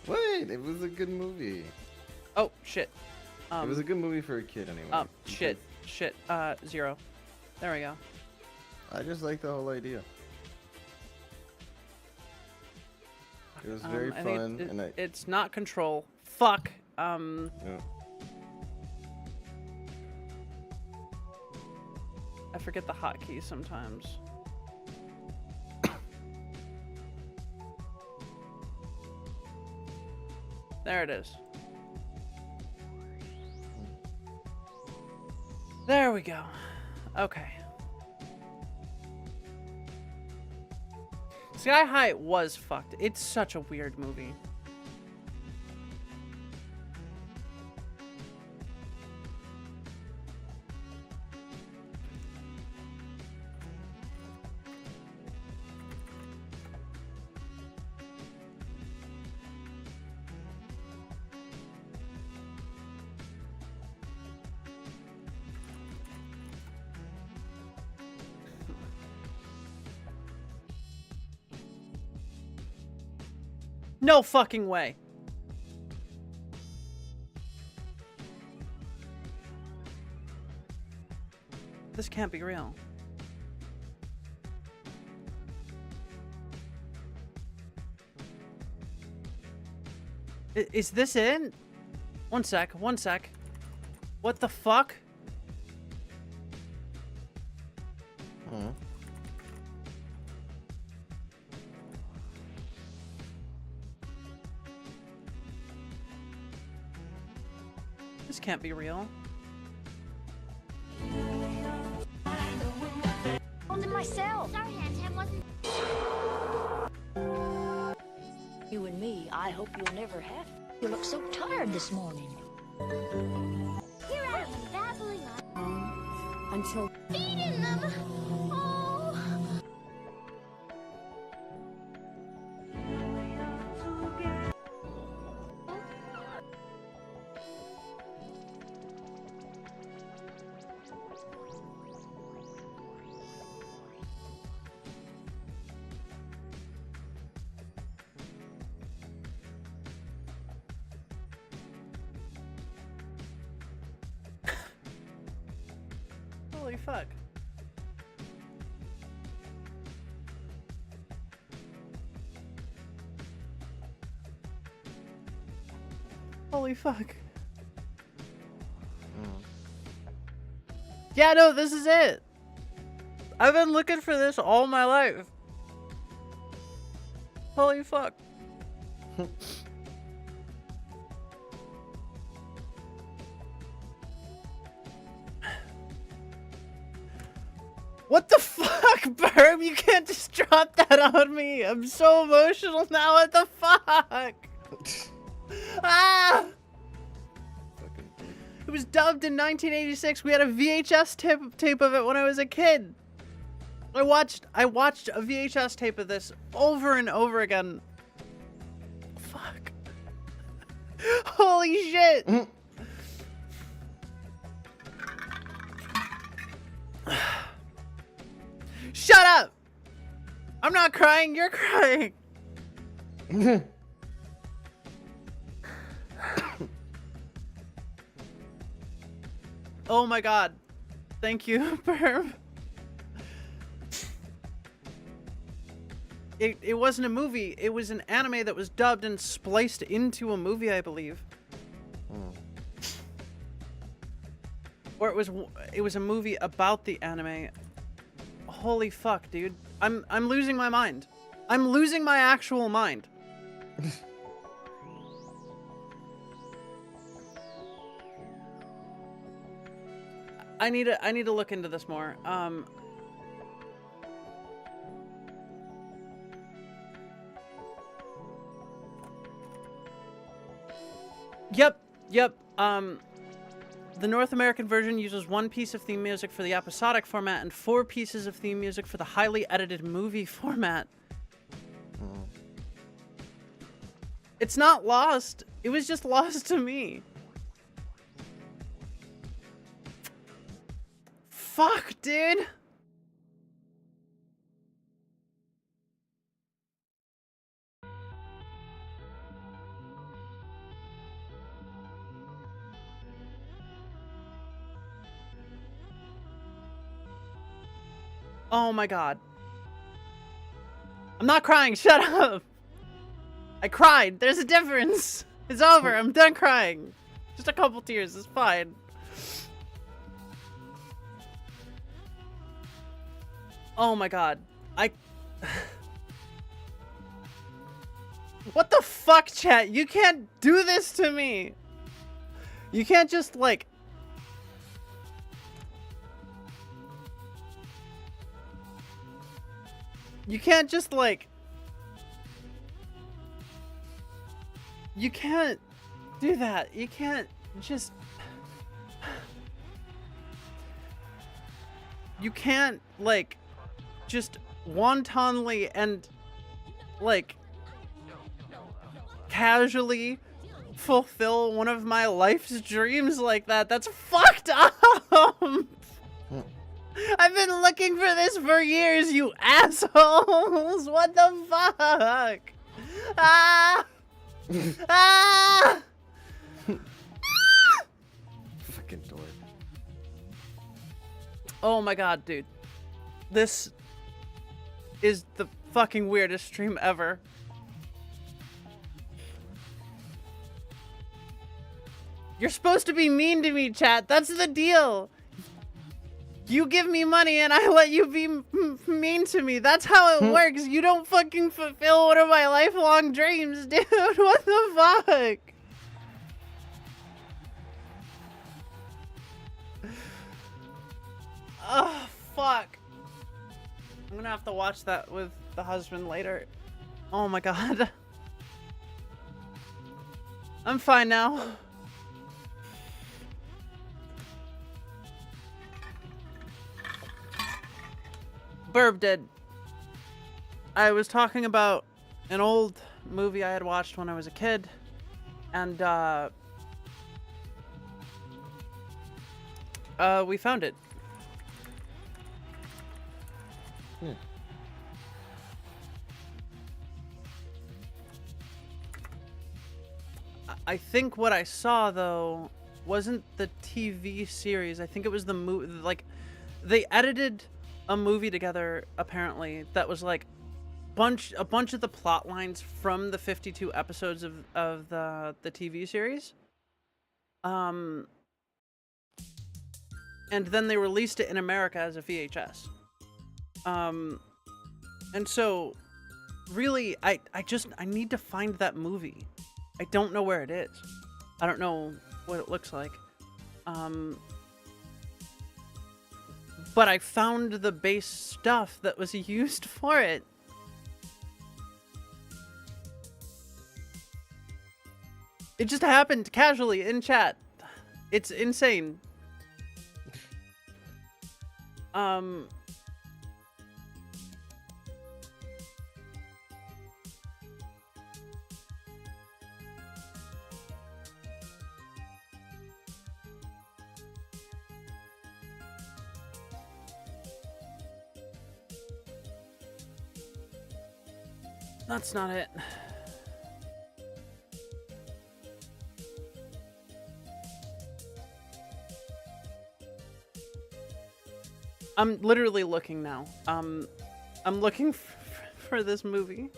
What? It was a good movie. Oh shit. It was a good movie for a kid anyway. Shit. 0. There we go. I just like the whole idea. It was very I fun, think it's not Control. Fuck. Yeah. I forget the hotkeys sometimes. There it is. There we go. Okay. Sky High was fucked. It's such a weird movie. No fucking way. This can't be real. Is this it? One sec, one sec. What the fuck? Huh. This can't be real. Wasn't myself. Sorry, Aunt, wasn't. You and me, I hope you'll never have. You look so tired this morning. Here I am, babbling on. Until feeding them. Oh. Holy fuck. Holy fuck. Yeah, no, this is it. I've been looking for this all my life. Holy fuck. What the fuck, Burb? You can't just drop that on me. I'm so emotional now. What the fuck? Ah! It was dubbed in 1986. We had a VHS tape of it when I was a kid. I watched a VHS tape of this over and over again. Fuck. Holy shit. Shut up! I'm not crying, you're crying. Oh my god. Thank you, Perm. It wasn't a movie, it was an anime that was dubbed and spliced into a movie, I believe. Or it was a movie about the anime. Holy fuck, dude. I'm losing my mind. I'm losing my actual mind. I need to look into this more. Yep. The North American version uses 1 piece of theme music for the episodic format and 4 pieces of theme music for the highly edited movie format. It's not lost. It was just lost to me. Fuck, dude. Oh my god. I'm not crying, shut up! I cried, there's a difference! It's over, I'm done crying. Just a couple tears, it's fine. Oh my god. What the fuck, chat? You can't do this to me! You can't just, like... You can't just, like... You can't do that. You can't just... You can't, like, just wantonly and, like, casually fulfill one of my life's dreams like that. That's fucked up! I've been looking for this for years, you assholes! What the fuck? Ah! Ah! Fucking dork. Oh my god, dude. This is the fucking weirdest stream ever. You're supposed to be mean to me, chat. That's the deal. You give me money and I let you be mean to me. That's how it works. You don't fucking fulfill one of my lifelong dreams, dude. What the fuck? Oh, fuck. I'm gonna have to watch that with the husband later. Oh my god. I'm fine now. Burb did. I was talking about an old movie I had watched when I was a kid, and we found it. I think what I saw though wasn't the TV series. I think it was the movie. Like, they edited a movie together apparently that was like a bunch of the plot lines from the 52 episodes of the TV series. And then they released it in America as a VHS. And so really I need to find that movie. I don't know where it is. I don't know what it looks like. But I found the base stuff that was used for it. It just happened casually in chat. It's insane. That's not it. I'm literally looking now. I'm looking for this movie.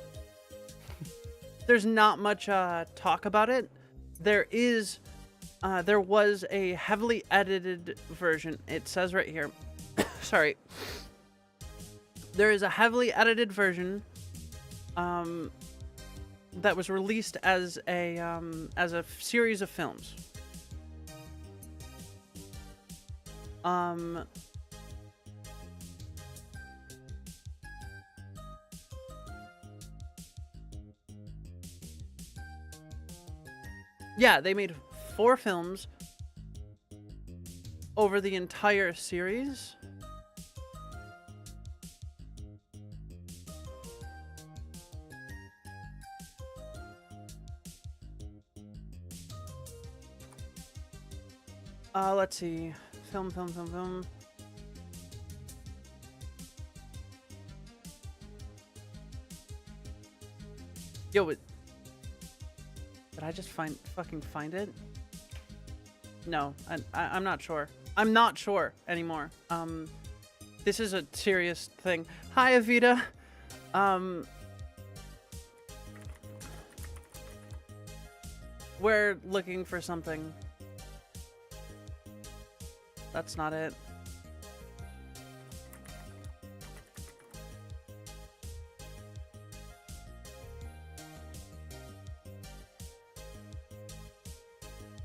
There's not much talk about it. There was a heavily edited version. It says right here. Sorry. There is a heavily edited version that was released as a series of films. Yeah, they made 4 films over the entire series. Let's see. Film. Yo, did I just fucking find it? No, I'm not sure. I'm not sure anymore. This is a serious thing. Hi, Avita. We're looking for something. That's not it.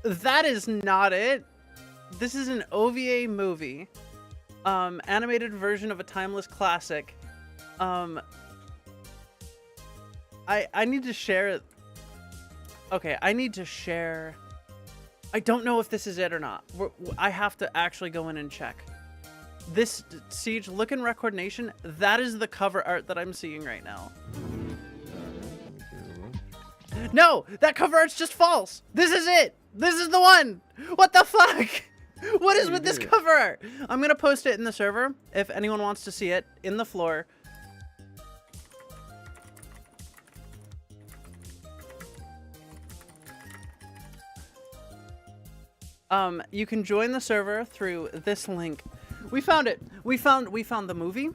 That is not it. This is an OVA movie. Animated version of a timeless classic. I need to share it. Okay, I need to share. I don't know if this is it or not. I have to actually go in and check. This Siege, look in Record Nation. That is the cover art that I'm seeing right now. No, that cover art's just false. This is it. This is the one. What the fuck? What is with this cover art? I'm gonna post it in the server if anyone wants to see it in the floor. You can join the server through this link. We found it. We found the movie.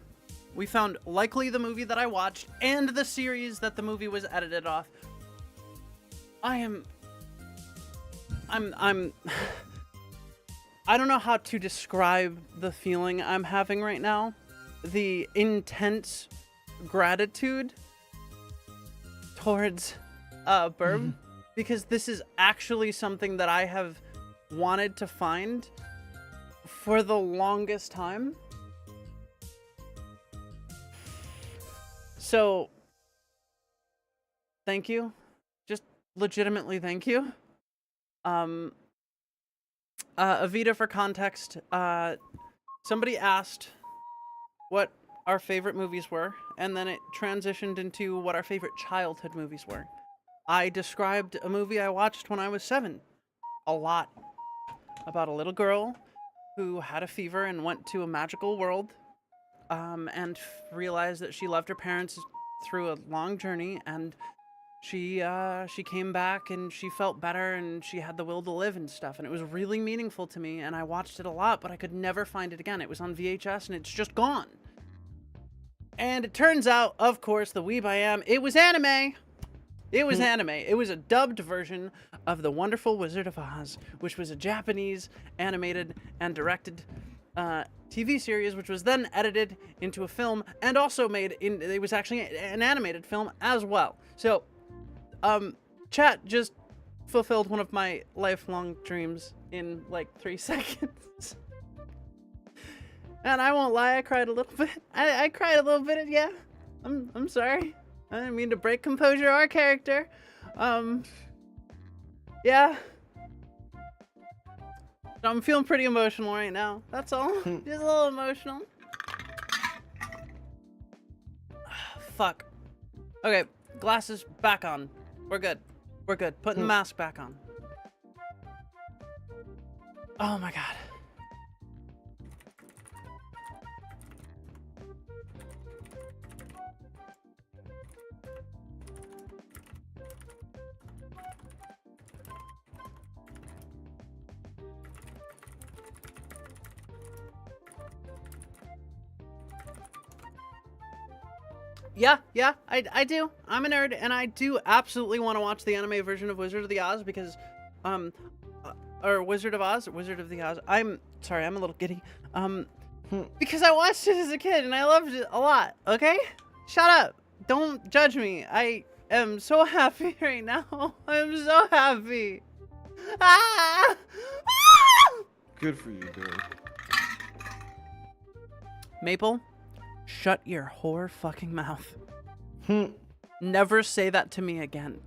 We found likely the movie that I watched and the series that the movie was edited off. I'm I don't know how to describe the feeling I'm having right now. The intense gratitude towards Burb, because this is actually something that I have wanted to find for the longest time. So, thank you. Just legitimately thank you. Avita, for context, somebody asked what our favorite movies were, and then it transitioned into what our favorite childhood movies were. I described a movie I watched when I was 7. A lot. About a little girl who had a fever and went to a magical world, and realized that she loved her parents through a long journey, and she came back and she felt better and she had the will to live and stuff, and it was really meaningful to me, and I watched it a lot, but I could never find it again. It was on VHS and it's just gone. And it turns out, of course, the weeb I am, it was anime. It was anime. It was a dubbed version of The Wonderful Wizard of Oz, which was a Japanese animated and directed TV series, which was then edited into a film and also made in, it was actually an animated film as well. So, chat just fulfilled one of my lifelong dreams in like 3 seconds. And I won't lie, I cried a little bit. I cried a little bit, yeah. I'm sorry. I didn't mean to break composure or character. Yeah. I'm feeling pretty emotional right now. That's all. Just a little emotional. Fuck. Okay, glasses back on. We're good. We're good. Putting the mask back on. Oh my god. Yeah, I do. I'm a nerd, and I do absolutely want to watch the anime version of Wizard of the Oz because, or Wizard of Oz, Wizard of the Oz. I'm sorry, I'm a little giddy. Because I watched it as a kid and I loved it a lot. Okay, shut up. Don't judge me. I am so happy right now. I'm so happy. Ah! Good for you, dude. Maple, shut your whore fucking mouth. Never say that to me again.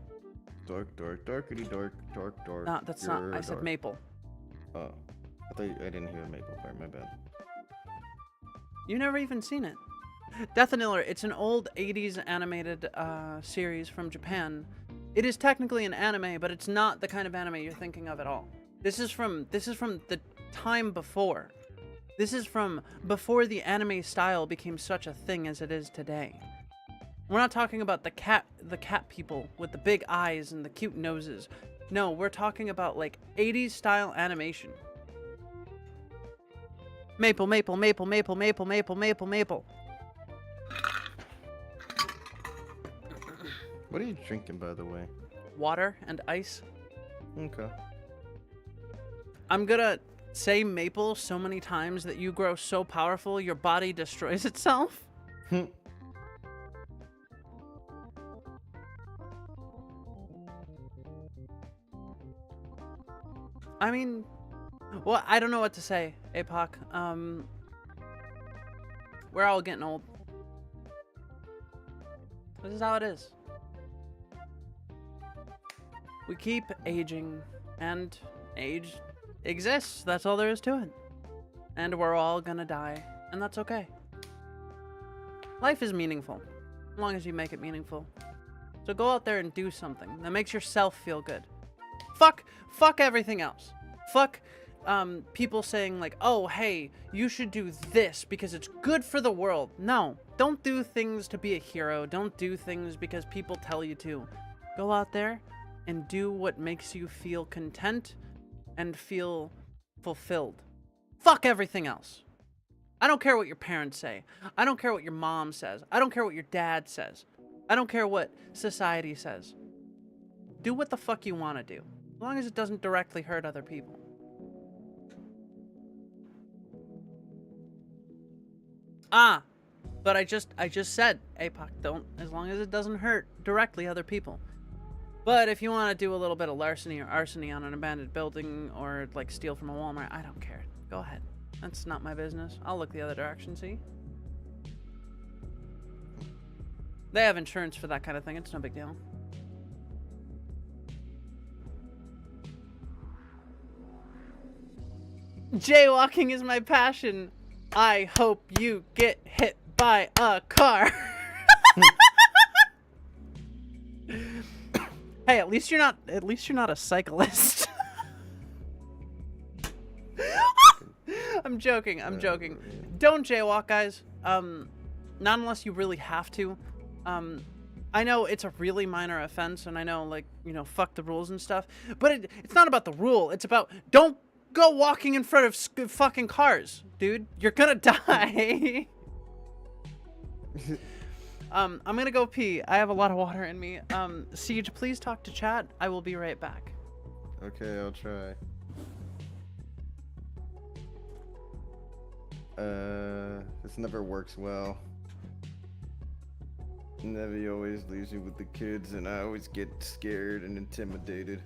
Dark, darkity, dark. No, that's not. I said dark. Maple. Oh, I didn't hear maple part. My bad. You never even seen it. Death and Iller. It's an old 80s animated series from Japan. It is technically an anime, but it's not the kind of anime you're thinking of at all. This is from the time before. This is from before the anime style became such a thing as it is today. We're not talking about the cat people with the big eyes and the cute noses. No, we're talking about like 80s style animation. Maple. What are you drinking, by the way? Water and ice. Okay. I'm gonna say maple so many times that you grow so powerful your body destroys itself. I mean, well, I don't know what to say, APOC. We're all getting old. This is how it is. We keep aging, and age exists. That's all there is to it. And we're all gonna die, and that's okay. Life is meaningful, as long as you make it meaningful. So go out there and do something that makes yourself feel good. Fuck everything else. Fuck people saying like, oh, hey, you should do this because it's good for the world. No, don't do things to be a hero. Don't do things because people tell you to. Go out there and do what makes you feel content and feel fulfilled. Fuck everything else. I don't care what your parents say. I don't care what your mom says. I don't care what your dad says. I don't care what society says. Do what the fuck you want to do, as long as it doesn't directly hurt other people. But I just said, APOC, don't, as long as it doesn't hurt directly other people. But if you want to do a little bit of larceny or arsony on an abandoned building or like steal from a Walmart, I don't care. Go ahead. That's not my business. I'll look the other direction, see? They have insurance for that kind of thing. It's no big deal. Jaywalking is my passion. I hope you get hit by a car. Hey, at least you're not a cyclist. I'm joking. Don't jaywalk, guys. Not unless you really have to. I know it's a really minor offense, and I know, like, you know, fuck the rules and stuff. But it's not about the rule. It's about don't go walking in front of fucking cars, dude. You're gonna die. I'm gonna go pee. I have a lot of water in me. Siege, please talk to chat. I will be right back. Okay, I'll try. This never works well. Nevi always leaves me with the kids, and I always get scared and intimidated.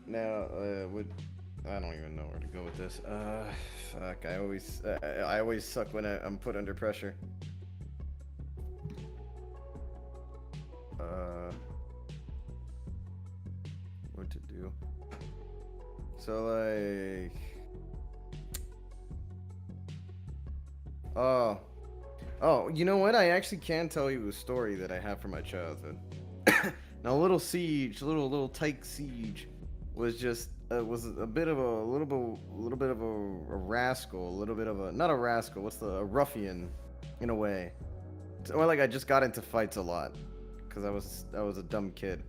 Now, I don't even know where to go with this. Fuck, I always suck when I'm put under pressure. What to do? So, like... Oh, you know what? I actually can tell you a story that I have from my childhood. Now, little Tyke Siege was just was a bit of a little bit of a rascal, not a rascal. A ruffian, in a way. Or like I just got into fights a lot because I was a dumb kid.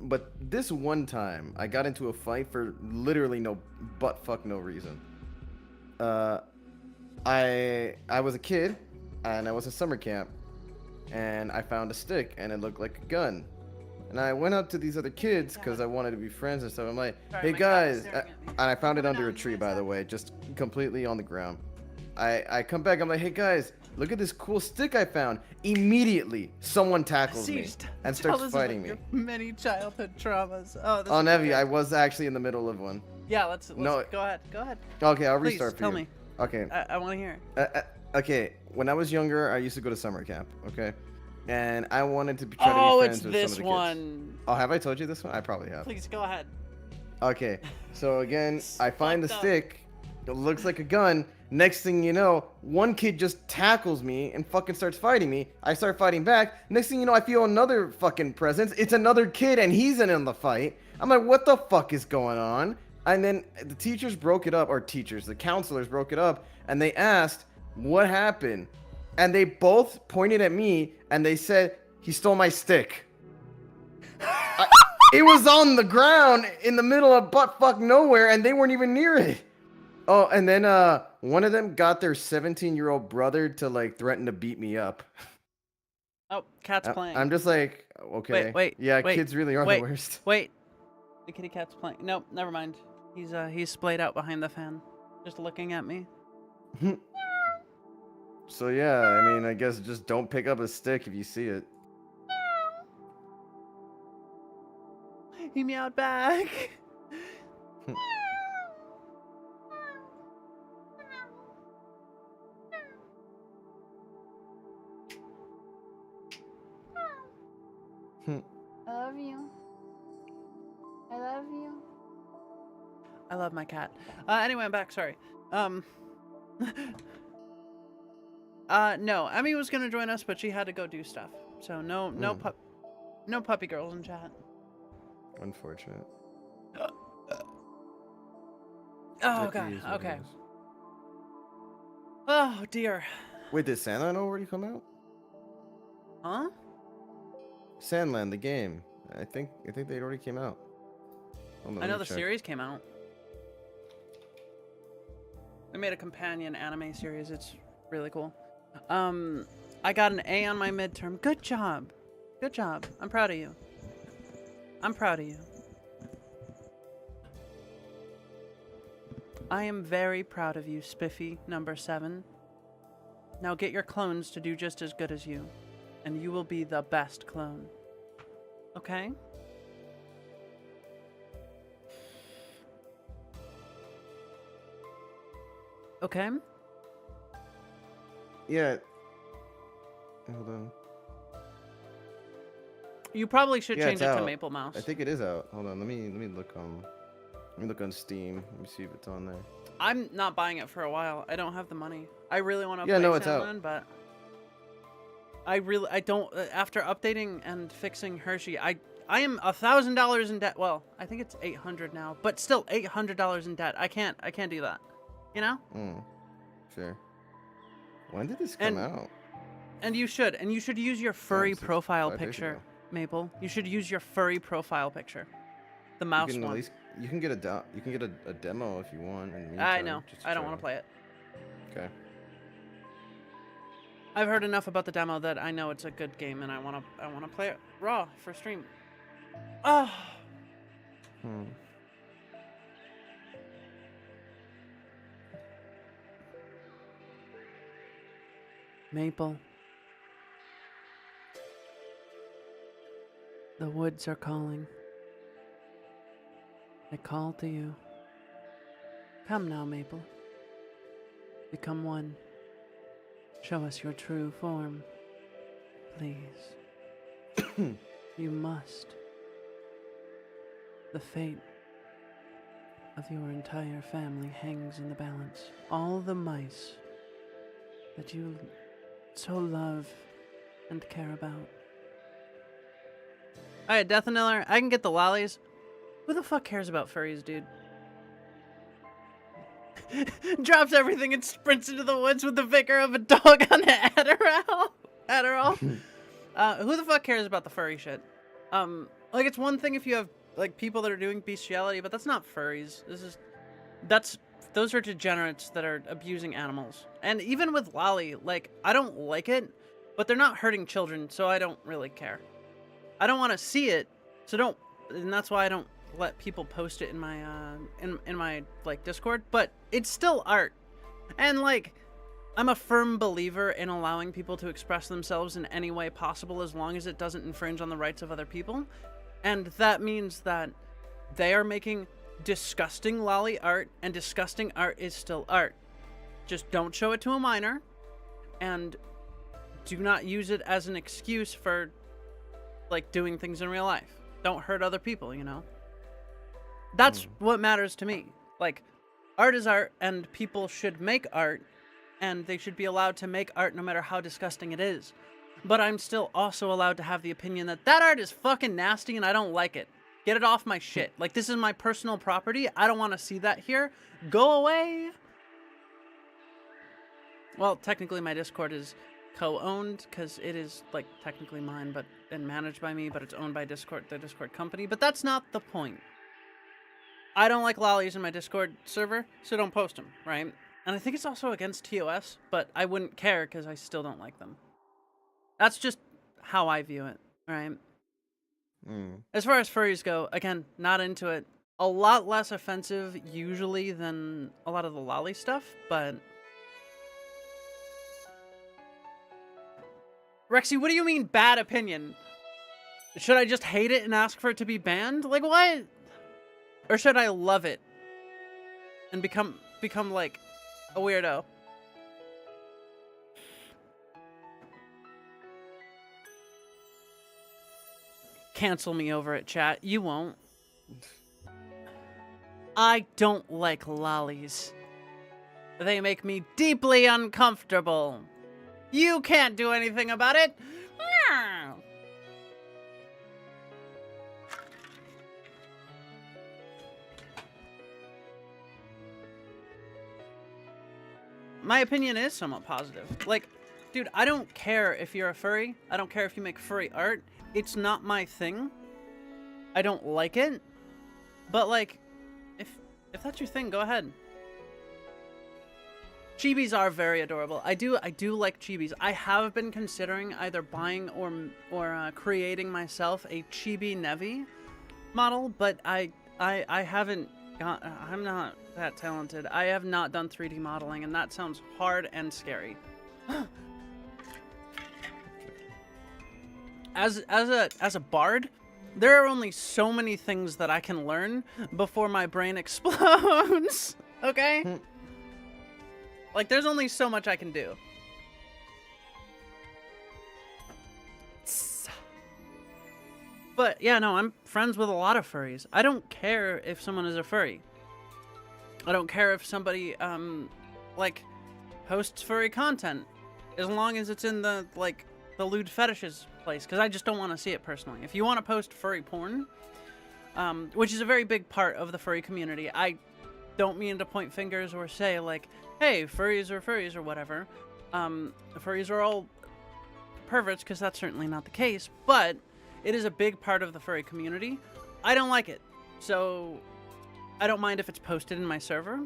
But this one time, I got into a fight for literally no reason. I was a kid, and I was at summer camp, and I found a stick, and it looked like a gun. And I went up to these other kids because I wanted to be friends and stuff. I'm like, hey guys, and I found it under a tree, by the way, just completely on the ground. I come back, I'm like, hey guys, look at this cool stick I found. Immediately, someone tackles me and starts fighting me. Many childhood traumas. Oh, Nevi, I was actually in the middle of one. Yeah, let's go ahead. Okay, I'll Please, restart for tell you. me. Okay. I want to hear. Okay, when I was younger, I used to go to summer camp, okay? And I wanted to try to be friends with some of the kids. Oh, it's this one. Oh, have I told you this one? I probably have. Please, go ahead. Okay, so again, I find the stick. It looks like a gun. Next thing you know, one kid just tackles me and fucking starts fighting me. I start fighting back. Next thing you know, I feel another fucking presence. It's another kid and he's in the fight. I'm like, what the fuck is going on? And then the teachers broke it up, the counselors broke it up, and they asked, what happened? And they both pointed at me and they said, he stole my stick. It was on the ground in the middle of buttfuck nowhere and they weren't even near it. Oh, and then one of them got their 17-year-old brother to like threaten to beat me up. Oh, cat's playing. I'm just like, okay. Wait. Kids really are the worst. Wait. The kitty cat's playing. Nope, never mind. He's splayed out behind the fan, just looking at me. So yeah, I mean, I guess just don't pick up a stick if you see it. He meowed back. I love you. I love you. I love my cat. Anyway, I'm back. Sorry. No, Emmy was gonna join us, but she had to go do stuff. So no puppy girls in chat. Unfortunate. Oh It god. is what it Okay. is. Oh dear. Wait, did Sandland already come out? Huh? Sandland, the game. I think they already came out. Hold on, I let know me the check. series came out. They made a companion anime series. It's really cool. I got an A on my midterm. Good job. Good job. I'm proud of you. I'm proud of you. I am very proud of you, Spiffy number 7. Now get your clones to do just as good as you, and you will be the best clone. Okay? Okay? Yeah. Hold on. You probably should Yeah, change it's it to out. Maple Mouse. I think it is out. Hold on, let me look on Steam. Let me see if it's on there. I'm not buying it for a while. I don't have the money. I really want to Yeah, play no, it's out. Sandland, but I don't. After updating and fixing Hershey, I am $1,000 in debt. Well, I think it's $800 now, but still $800 in debt. I can't do that. You know? Sure. When did this come out? And you should use your furry Damn, profile 5 days picture, ago. Maple. You should use your furry profile picture, the mouse You can at one. least you can get a demo if you want. In the meantime, I know. just to I don't try. want to play it. Okay. I've heard enough about the demo that I know it's a good game, and I want to play it raw for stream. Oh. Maple. The woods are calling. I call to you. Come now, Maple. Become one. Show us your true form. Please. You must. The fate of your entire family hangs in the balance. All the mice that you so love and care about. Alright, Death and Niller, I can get the lollies. Who the fuck cares about furries, dude? Drops everything and sprints into the woods with the vigor of a dog on an Adderall. Who the fuck cares about the furry shit? Like, it's one thing if you have like people that are doing bestiality, but that's not furries. Those are degenerates that are abusing animals. And even with lolly, like, I don't like it, but they're not hurting children, so I don't really care. I don't want to see it, and that's why I don't let people post it in my in my like Discord, but it's still art. And like, I'm a firm believer in allowing people to express themselves in any way possible as long as it doesn't infringe on the rights of other people. And that means that they are making disgusting lolly art, and disgusting art is still art. Just don't show it to a minor, and do not use it as an excuse for like doing things in real life. Don't hurt other people, you know? That's what matters to me. Like, art is art, and people should make art, and they should be allowed to make art no matter how disgusting it is. But I'm still also allowed to have the opinion that that art is fucking nasty and I don't like it. Get it off my shit. Like, this is my personal property. I don't want to see that here. Go away. Well, technically my Discord is co-owned because it is like technically mine, and managed by me, but it's owned by the Discord company. But that's not the point. I don't like lollies in my Discord server, so don't post them, right? And I think it's also against TOS, but I wouldn't care because I still don't like them. That's just how I view it, right? As far as furries go, again, not into it. A lot less offensive usually than a lot of the lolly stuff, but... Rexy, what do you mean bad opinion? Should I just hate it and ask for it to be banned? Like, what? Or should I love it and become like a weirdo? Cancel me over it, chat. You won't. I don't like lollies. They make me deeply uncomfortable. You can't do anything about it. No. My opinion is somewhat positive. Like, dude, I don't care if you're a furry. I don't care if you make furry art. It's not my thing. I don't like it. But like, if that's your thing, go ahead. Chibis are very adorable. I do like chibis. I have been considering either buying or creating myself a chibi Nevi model, but I haven't got. I'm not that talented. I have not done 3D modeling, and that sounds hard and scary. As a bard, there are only so many things that I can learn before my brain explodes. Okay? Like, there's only so much I can do. But, yeah, no, I'm friends with a lot of furries. I don't care if someone is a furry. I don't care if somebody, like, hosts furry content. As long as it's in the, like, the lewd fetishes place. Because I just don't want to see it personally. If you want to post furry porn, which is a very big part of the furry community, I don't mean to point fingers or say, like, hey, furries or whatever. Furries are all perverts, because that's certainly not the case, but it is a big part of the furry community. I don't like it, so I don't mind if it's posted in my server.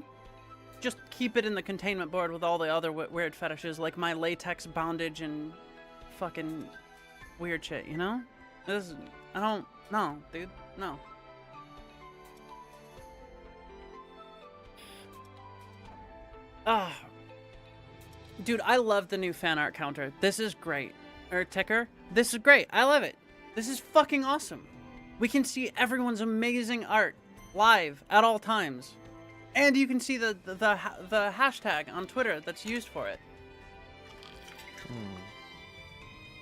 Just keep it in the containment board with all the other weird fetishes, like my latex bondage and fucking weird shit, you know? I don't, no, dude, no. Ah, dude, I love the new fan art counter. This is great. Or ticker. This is great. I love it. This is fucking awesome. We can see everyone's amazing art live at all times, and you can see the hashtag on Twitter that's used for it.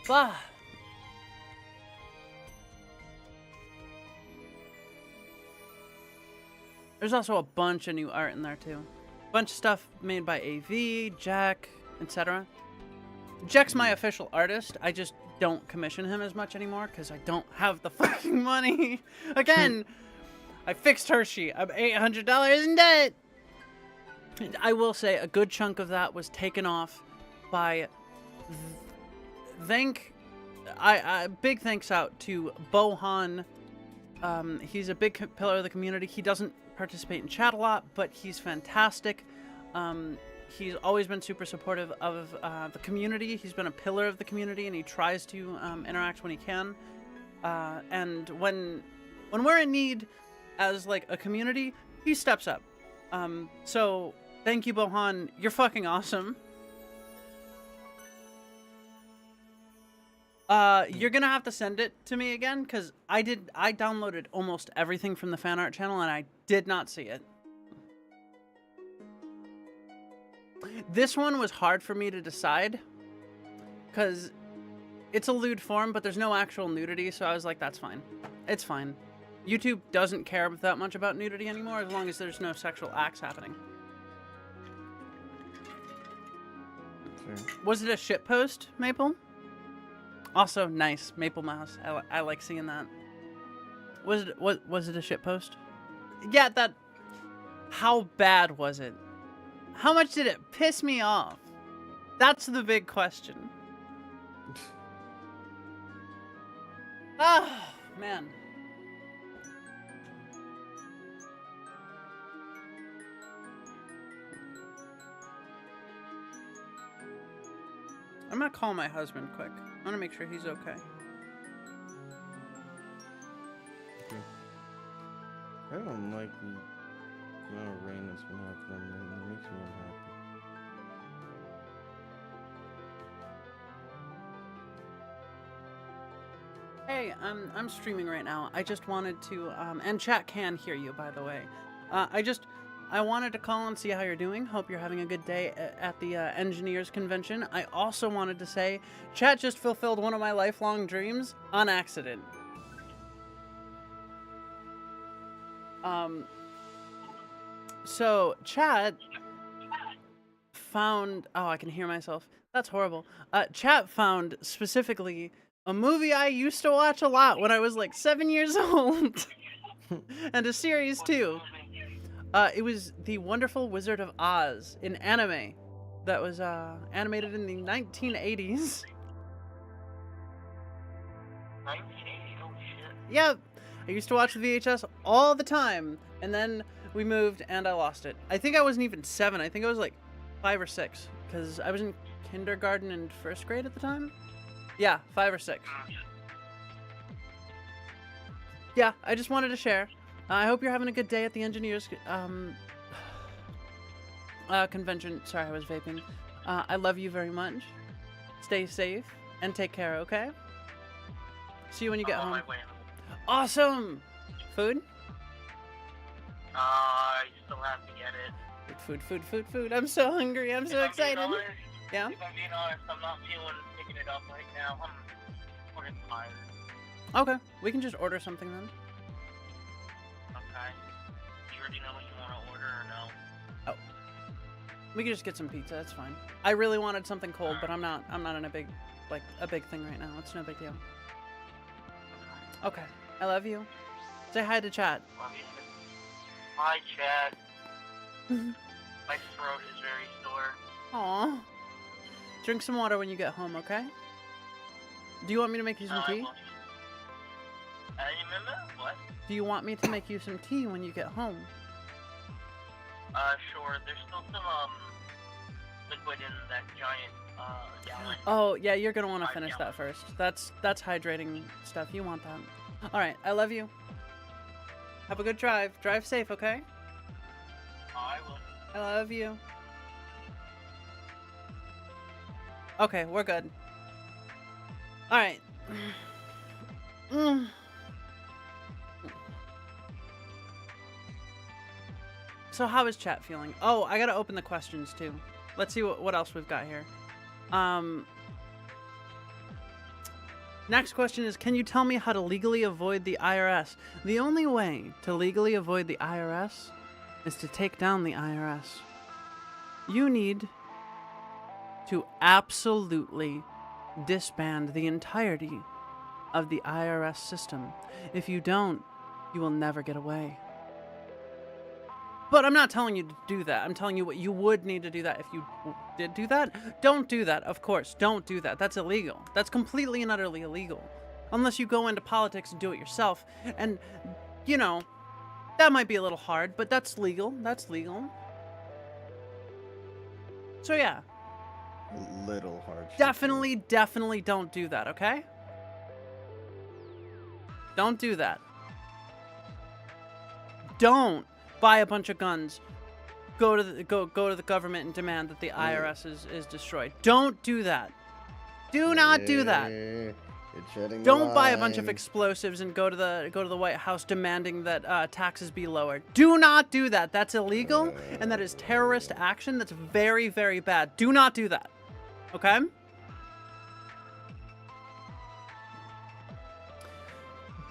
Bah. There's also a bunch of new art in there too. Bunch of stuff made by AV, Jack, etc. Jack's my official artist. I just don't commission him as much anymore because I don't have the fucking money. Again, I fixed Hershey. I'm $800 in debt. I will say a good chunk of that was taken off by big thanks out to Bohan. He's a big pillar of the community. He doesn't participate in chat a lot, but he's fantastic. He's always been super supportive of the community. He's been a pillar of the community, and he tries to interact when he can. And when we're in need as like a community, he steps up. So thank you, Bohan. You're fucking awesome. You're gonna have to send it to me again, because I downloaded almost everything from the fan art channel, and I did not see it. This one was hard for me to decide, because it's a lewd form, but there's no actual nudity, so I was like, that's fine. It's fine. YouTube doesn't care that much about nudity anymore, as long as there's no sexual acts happening. Sure. Was it a shitpost, Maple? Also, nice. Maple Mouse. I like seeing that. Was it a shitpost? Yeah, that... How bad was it? How much did it piss me off? That's the big question. Ah, man. I'm gonna call my husband quick. I wanna make sure he's okay. Okay. I don't like the amount of rain that's been happening. It makes me unhappy. Hey, I'm streaming right now. I just wanted to, and chat can hear you, by the way. I wanted to call and see how you're doing. Hope you're having a good day at the engineers convention. I also wanted to say, chat just fulfilled one of my lifelong dreams on accident. So chat found... Oh, I can hear myself. That's horrible. Chat found specifically a movie I used to watch a lot when I was like 7 years old. And a series too. It was The Wonderful Wizard of Oz, an anime that was animated in the 1980s. 1980, oh shit. Yep. I used to watch the VHS all the time, and then we moved and I lost it. I think I wasn't even 7. I think I was like 5 or 6, because I was in kindergarten and first grade at the time. Yeah, 5 or 6. Yeah, I just wanted to share. I hope you're having a good day at the engineers convention. Sorry, I was vaping. I love you very much. Stay safe and take care, okay? See you when you get home. On my way. Awesome! Food? I still have to get it. Food. I'm so hungry. I'm so excited. Yeah? If I'm being honest, I'm not feeling picking it up right now. I'm fucking tired. Okay, we can just order something then. Okay. You already know what you want to order or no? We can just get some pizza. That's fine. I really wanted something cold, but I'm not in a big thing right now. It's no big deal. Okay. I love you. Say hi to chat. Love you. Hi, Chad. My throat is very sore. Aw. Drink some water when you get home, okay? Do you want me to make you some tea? Remember? What? Do you want me to make you some tea when you get home? Sure. There's still some, liquid in that giant, gallon. Oh, yeah, you're gonna want to finish that first. That's hydrating stuff. You want that. Alright, I love you. Have a good drive. Drive safe, okay? I will. I love you. Okay, we're good. Alright. So how is chat feeling? Oh, I gotta open the questions too. Let's see what else we've got here. Next question is, can you tell me how to legally avoid the IRS? The only way to legally avoid the IRS is to take down the IRS. You need to absolutely disband the entirety of the IRS system. If you don't, you will never get away. But I'm not telling you to do that. I'm telling you what you would need to do that if you did do that. Don't do that, of course. Don't do that. That's illegal. That's completely and utterly illegal. Unless you go into politics and do it yourself. And, you know, that might be a little hard, but that's legal. That's legal. So yeah. A little hard. Definitely don't do that, okay? Don't do that. Don't buy a bunch of guns. Go to the government and demand that the IRS is destroyed. Don't do that. Do not do that. Don't buy a bunch of explosives and go to the White House demanding that taxes be lowered. Do not do that. That's illegal and that is terrorist action. That's very, very bad. Do not do that. Okay?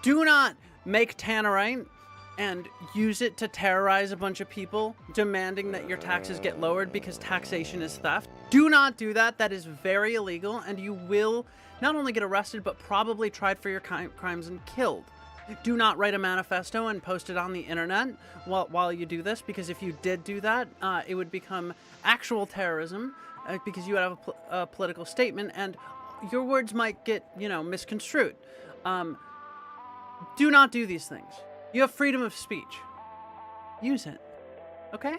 Do not make tannerite and use it to terrorize a bunch of people, demanding that your taxes get lowered because taxation is theft. Do not do that. That is very illegal, and you will not only get arrested, but probably tried for your crimes and killed. Do not write a manifesto and post it on the internet while you do this, because if you did do that, it would become actual terrorism, because you would have a political statement, and your words might get, misconstrued. Do not do these things. You have freedom of speech. Use it. Okay?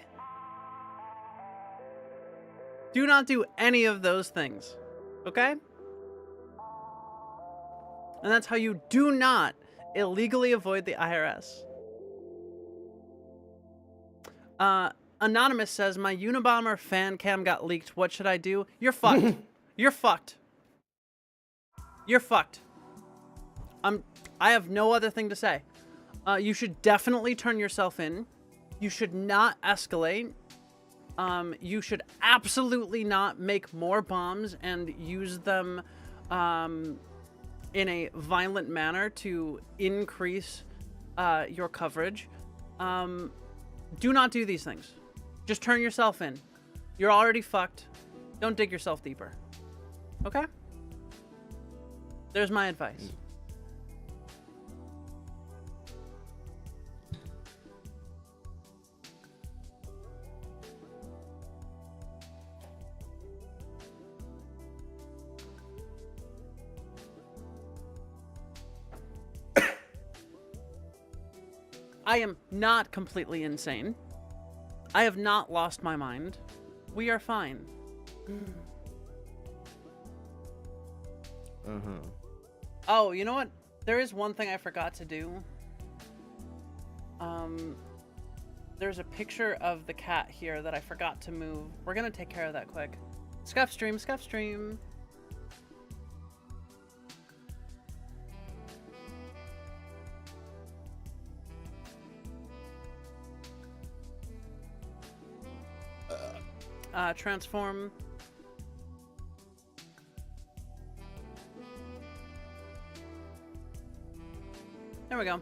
Do not do any of those things. Okay? And that's how you do not illegally avoid the IRS. Anonymous says, my Unabomber fan cam got leaked. What should I do? You're fucked. You're fucked. You're fucked. I have no other thing to say. You should definitely turn yourself in. You should not escalate. You should absolutely not make more bombs and use them in a violent manner to increase your coverage. Do not do these things. Just turn yourself in. You're already fucked. Don't dig yourself deeper. Okay? There's my advice. I am not completely insane. I have not lost my mind. We are fine. Oh, you know what? There is one thing I forgot to do. There's a picture of the cat here that I forgot to move. We're gonna take care of that quick. Scuff stream, scuff stream. Transform. There we go.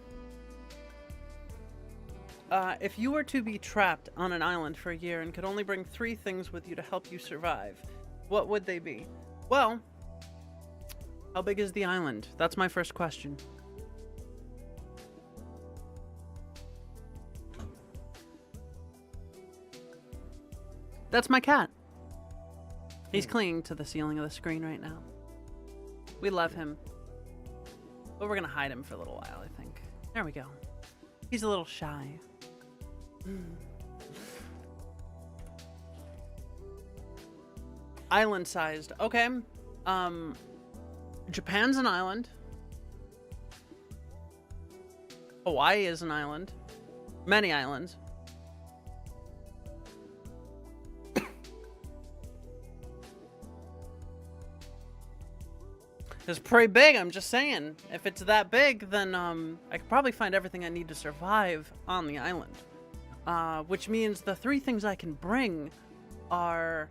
If you were to be trapped on an island for a year and could only bring 3 things with you to help you survive, what would they be? Well, how big is the island? That's my first question. That's my cat. He's clinging to the ceiling of the screen right now. We love him. But we're gonna hide him for a little while, I think. There we go. He's a little shy. Island sized. Okay. Japan's an island. Hawaii is an island. Many islands. It's pretty big, I'm just saying. If it's that big, then I could probably find everything I need to survive on the island. Which means the 3 things I can bring are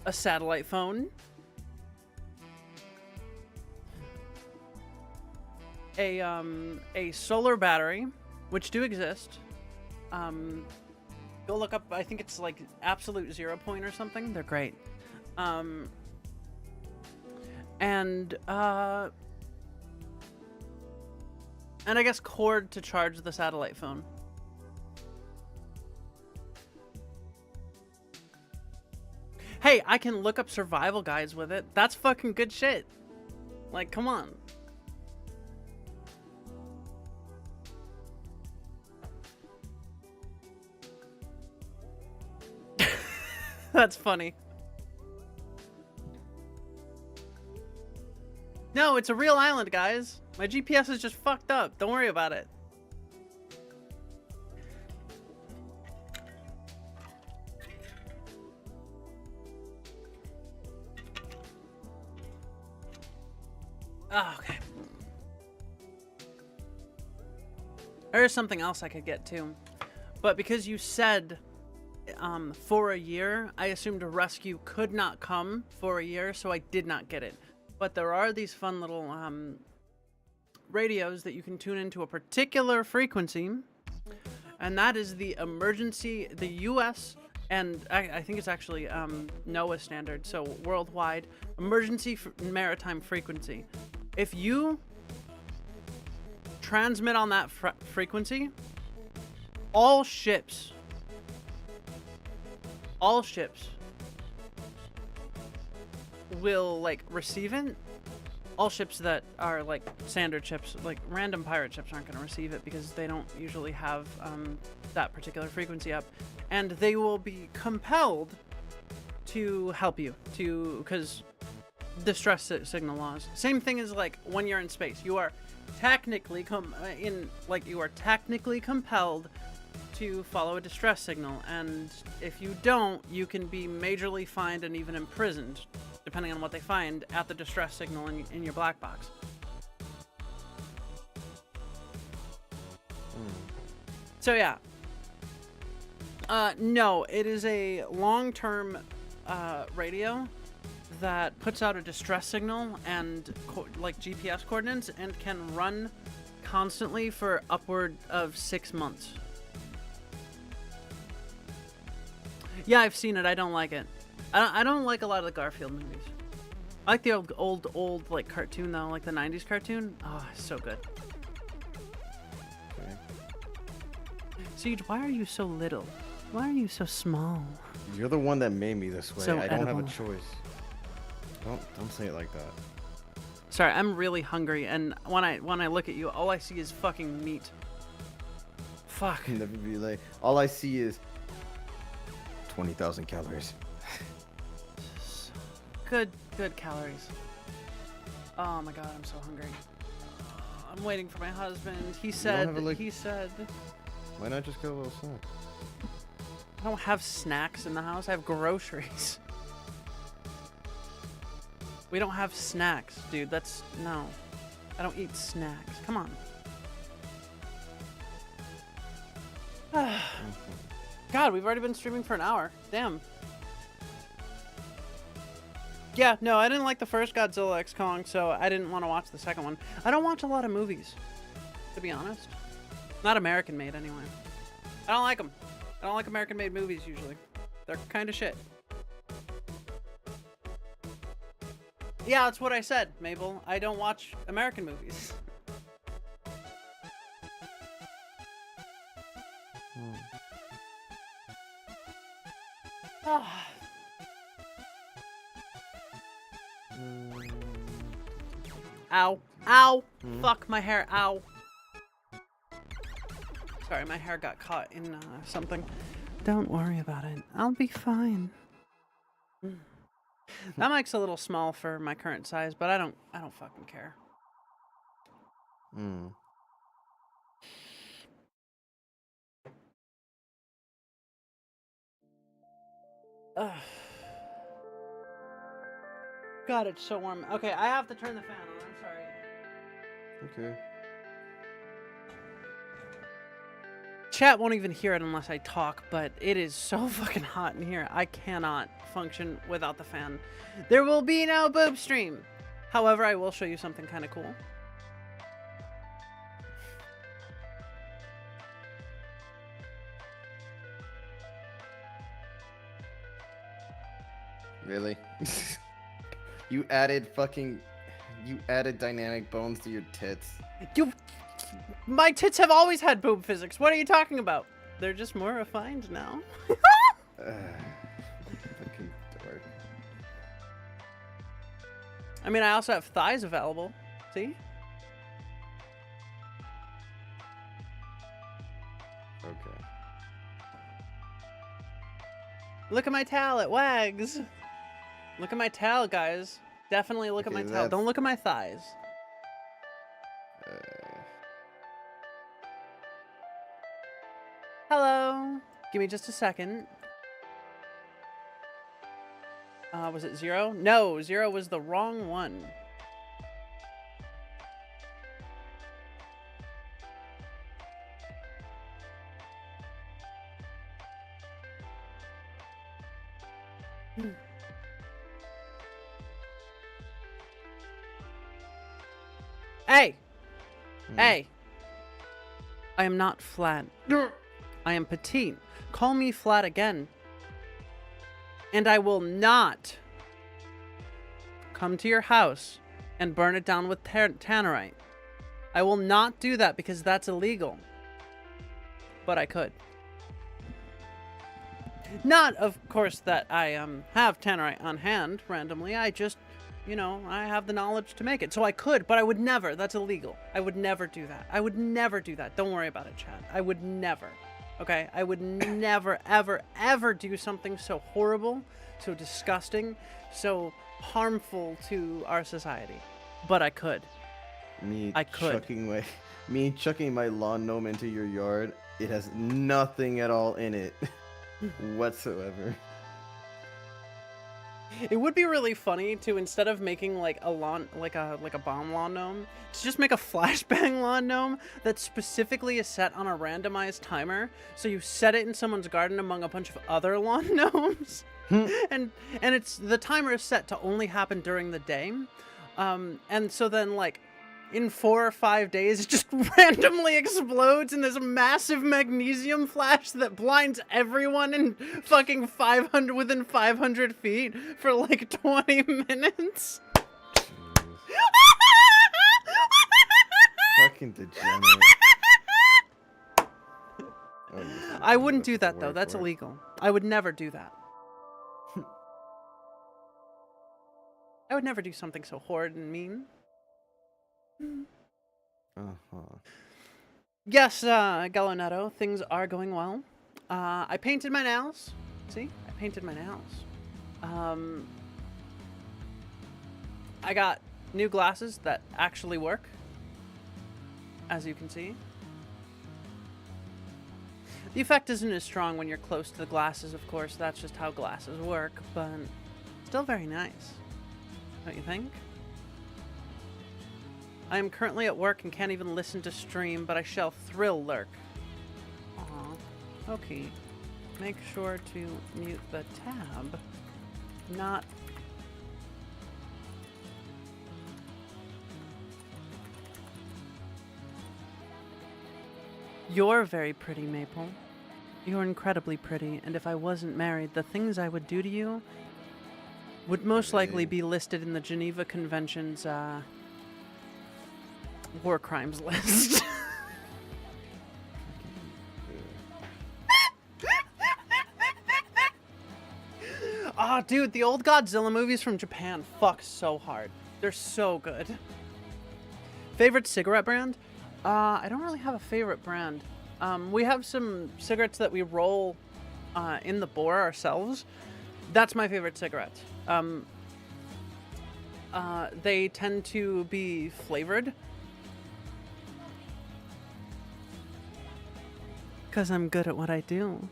a satellite phone, a solar battery, which do exist. Go look up, I think it's like Absolute 0 Point or something. They're great. And I guess cord to charge the satellite phone. Hey, I can look up survival guides with it. That's fucking good shit. Like, come on. That's funny. No, it's a real island, guys. My GPS is just fucked up. Don't worry about it. Oh, okay. There's something else I could get to. But because you said for a year, I assumed a rescue could not come for a year, so I did not get it. But there are these fun little radios that you can tune into a particular frequency, and that is the emergency, the US, and I think it's actually NOAA standard, so worldwide, emergency maritime frequency. If you transmit on that frequency, all ships will like receive it. All ships that are like standard ships, like random pirate ships, aren't going to receive it because they don't usually have that particular frequency up, and they will be compelled to help you because distress signal laws. Same thing as like when you're in space, you are technically compelled to follow a distress signal, and if you don't, you can be majorly fined and even imprisoned, depending on what they find at the distress signal in your black box. So yeah. No, it is a long-term radio that puts out a distress signal and like GPS coordinates and can run constantly for upward of 6 months. Yeah, I've seen it. I don't like it. I don't like a lot of the Garfield movies. I like the old like cartoon though, like the '90s cartoon. Oh, it's so good. Okay. Siege, why are you so little? Why are you so small? You're the one that made me this way. So I don't have a edible. choice. Don't say it like that. Sorry, I'm really hungry, and when I look at you, all I see is fucking meat. Fuck. And then be like, all I see is 20,000 calories. Good calories. Oh my god, I'm so hungry. I'm waiting for my husband. He said. have a, like- He said. Why not just get a little snack? I don't have snacks in the house. I have groceries. We don't have snacks, dude. That's no. I don't eat snacks. Come on. God, we've already been streaming for an hour. Damn. Yeah, no, I didn't like the first Godzilla X Kong, so I didn't want to watch the second one. I don't watch a lot of movies, to be honest. Not American made, anyway. I don't like them. I don't like American made movies, usually. They're kind of shit. Yeah, that's what I said, Mabel. I don't watch American movies. Ah. Ow. Ow! Fuck, my hair. Ow. Sorry, my hair got caught in something. Don't worry about it. I'll be fine. That mic's a little small for my current size, but I don't fucking care. Ugh. God, it's so warm. Okay, I have to turn the fan on. I'm sorry. Okay. Chat won't even hear it unless I talk, but it is so fucking hot in here. I cannot function without the fan. There will be no boob stream. However, I will show you something kind of cool. Really? You added dynamic bones to your tits. My tits have always had boob physics. What are you talking about? They're just more refined now. Fucking dork. I mean, I also have thighs available. See? Okay. Look at my towel. It wags. Look at my towel, guys. Definitely look at my Okay, towel. Don't look at my thighs. Hello. Give me just a second. Was it 0? No, 0 was the wrong one. Hey! Hey! I am not flat. I am petite. Call me flat again. And I will not come to your house and burn it down with tannerite. I will not do that because that's illegal. But I could. Not, of course, that I have tannerite on hand randomly. I just, you know, I have the knowledge to make it. So I could, but I would never. That's illegal. I would never do that. I would never do that. Don't worry about it, Chad. I would never. Okay? I would never, ever, ever do something so horrible, so disgusting, so harmful to our society. But I could. I could. Chucking my lawn gnome into your yard, it has nothing at all in it whatsoever. It would be really funny to, instead of making like a lawn, like a bomb lawn gnome, to just make a flashbang lawn gnome that specifically is set on a randomized timer. So you set it in someone's garden among a bunch of other lawn gnomes, and the timer is set to only happen during the day, and so then like in 4 or 5 days, it just randomly explodes in this massive magnesium flash that blinds everyone in fucking 500 within 500 feet for like 20 minutes. Jeez. Fucking degenerate. Oh, I wouldn't that's do the that though. word That's for it. illegal. I would never do that. I would never do something so horrid and mean. Uh-huh. Yes, Galonetto, things are going well. I painted my nails. See? I painted my nails. I got new glasses that actually work, as you can see. The effect isn't as strong when you're close to the glasses, of course. That's just how glasses work, but still very nice. Don't you think? I am currently at work and can't even listen to stream, but I shall thrill lurk. Aw. Okay. Make sure to mute the tab. Not... You're very pretty, Maple. You're incredibly pretty, and if I wasn't married, the things I would do to you would most likely be listed in the Geneva Convention's, war crimes list. Ah, dude, the old Godzilla movies from Japan fuck so hard. They're so good. Favorite cigarette brand? I don't really have a favorite brand. We have some cigarettes that we roll in the bore ourselves. That's my favorite cigarettes. They tend to be flavored. Because I'm good at what I do.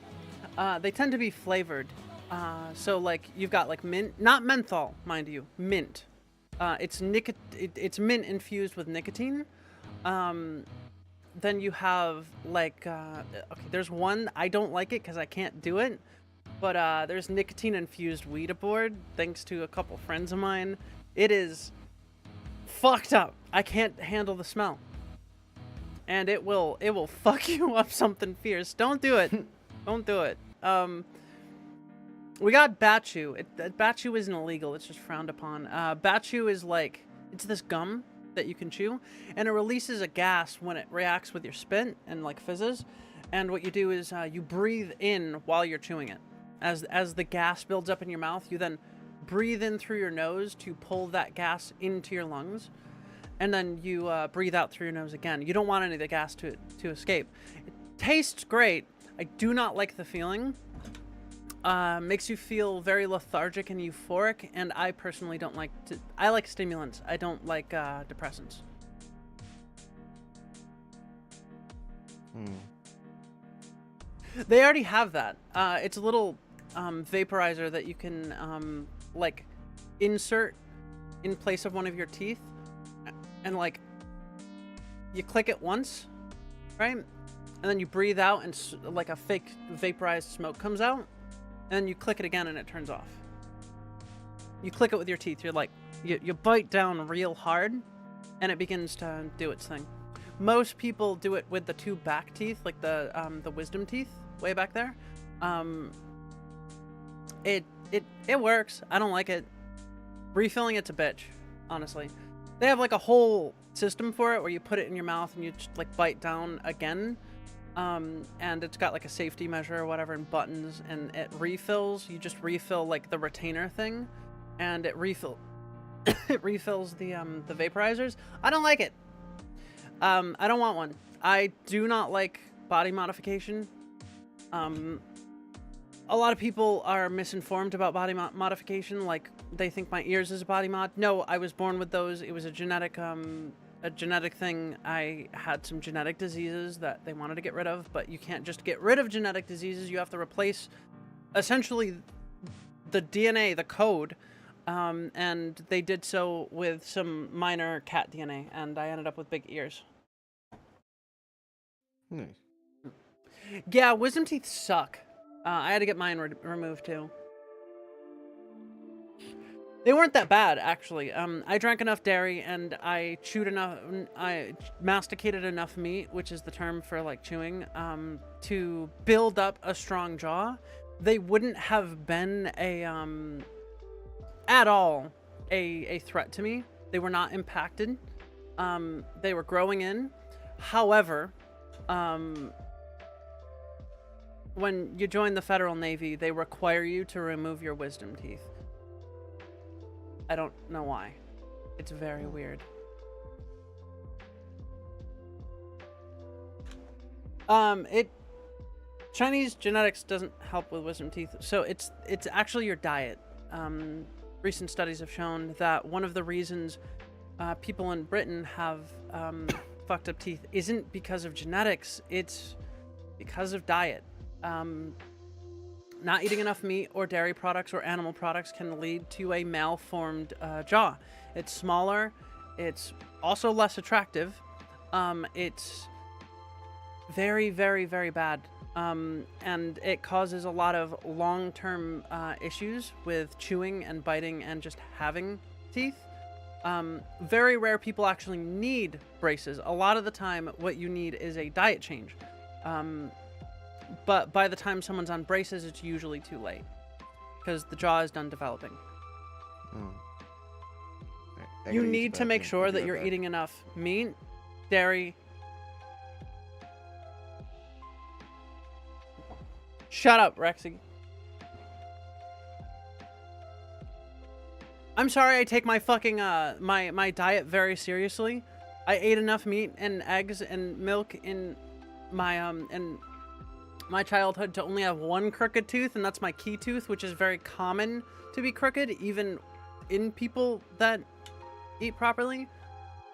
They tend to be flavored. So, like, you've got, like, mint. Not menthol, mind you. Mint. It's mint infused with nicotine. Then you have, like, okay, there's one. I don't like it because I can't do it. But there's nicotine-infused weed aboard, thanks to a couple friends of mine. It is fucked up. I can't handle the smell. And it will fuck you up something fierce. Don't do it. Don't do it. We got Batchu. Batchu isn't illegal. It's just frowned upon. Batchu is like, it's this gum that you can chew, and it releases a gas when it reacts with your spit and like fizzes. And what you do is you breathe in while you're chewing it. As the gas builds up in your mouth, you then breathe in through your nose to pull that gas into your lungs. And then you breathe out through your nose again. You don't want any of the gas to escape. It tastes great. I do not like the feeling. Makes you feel very lethargic and euphoric, and I personally don't like to... I like stimulants. I don't like depressants. They already have that. It's a little vaporizer that you can like insert in place of one of your teeth, and like you click it once, right? And then you breathe out, and like a fake vaporized smoke comes out, and then you click it again and it turns off. You click it with your teeth. You're like, you bite down real hard, and it begins to do its thing. Most people do it with the two back teeth, like the wisdom teeth way back there. It works. I don't like it. Refilling it's a bitch, honestly. They have like a whole system for it where you put it in your mouth and you just like bite down again. And it's got like a safety measure or whatever and buttons, and it refills. You just refill like the retainer thing, and it refills the vaporizers. I don't like it. I don't want one. I do not like body modification. A lot of people are misinformed about body modification. Like, they think my ears is a body mod. No, I was born with those. It was a genetic thing. I had some genetic diseases that they wanted to get rid of, but you can't just get rid of genetic diseases. You have to replace, essentially, the DNA, the code. And they did so with some minor cat DNA, and I ended up with big ears. Nice. Yeah, wisdom teeth suck. I had to get mine removed too. They weren't that bad, actually. I drank enough dairy and I masticated enough meat, which is the term for like chewing, to build up a strong jaw. They wouldn't have been at all a threat to me. They were not impacted. They were growing in. However, when you join the Federal Navy, they require you to remove your wisdom teeth. I don't know why. It's very weird. Chinese genetics doesn't help with wisdom teeth, so it's actually your diet. Recent studies have shown that one of the reasons people in Britain have fucked up teeth isn't because of genetics, it's because of diet. Not eating enough meat or dairy products or animal products can lead to a malformed jaw. It's smaller. It's also less attractive. It's very, very, very bad. And it causes a lot of long-term issues with chewing and biting and just having teeth. Very rare people actually need braces. A lot of the time, what you need is a diet change. But by the time someone's on braces, it's usually too late because the jaw is done developing. You need to make sure that you're eating enough meat, dairy. Shut up, Rexy. I'm sorry, I take my fucking my diet very seriously. I ate enough meat and eggs and milk in my childhood to only have one crooked tooth, and that's my key tooth, which is very common to be crooked, even in people that eat properly.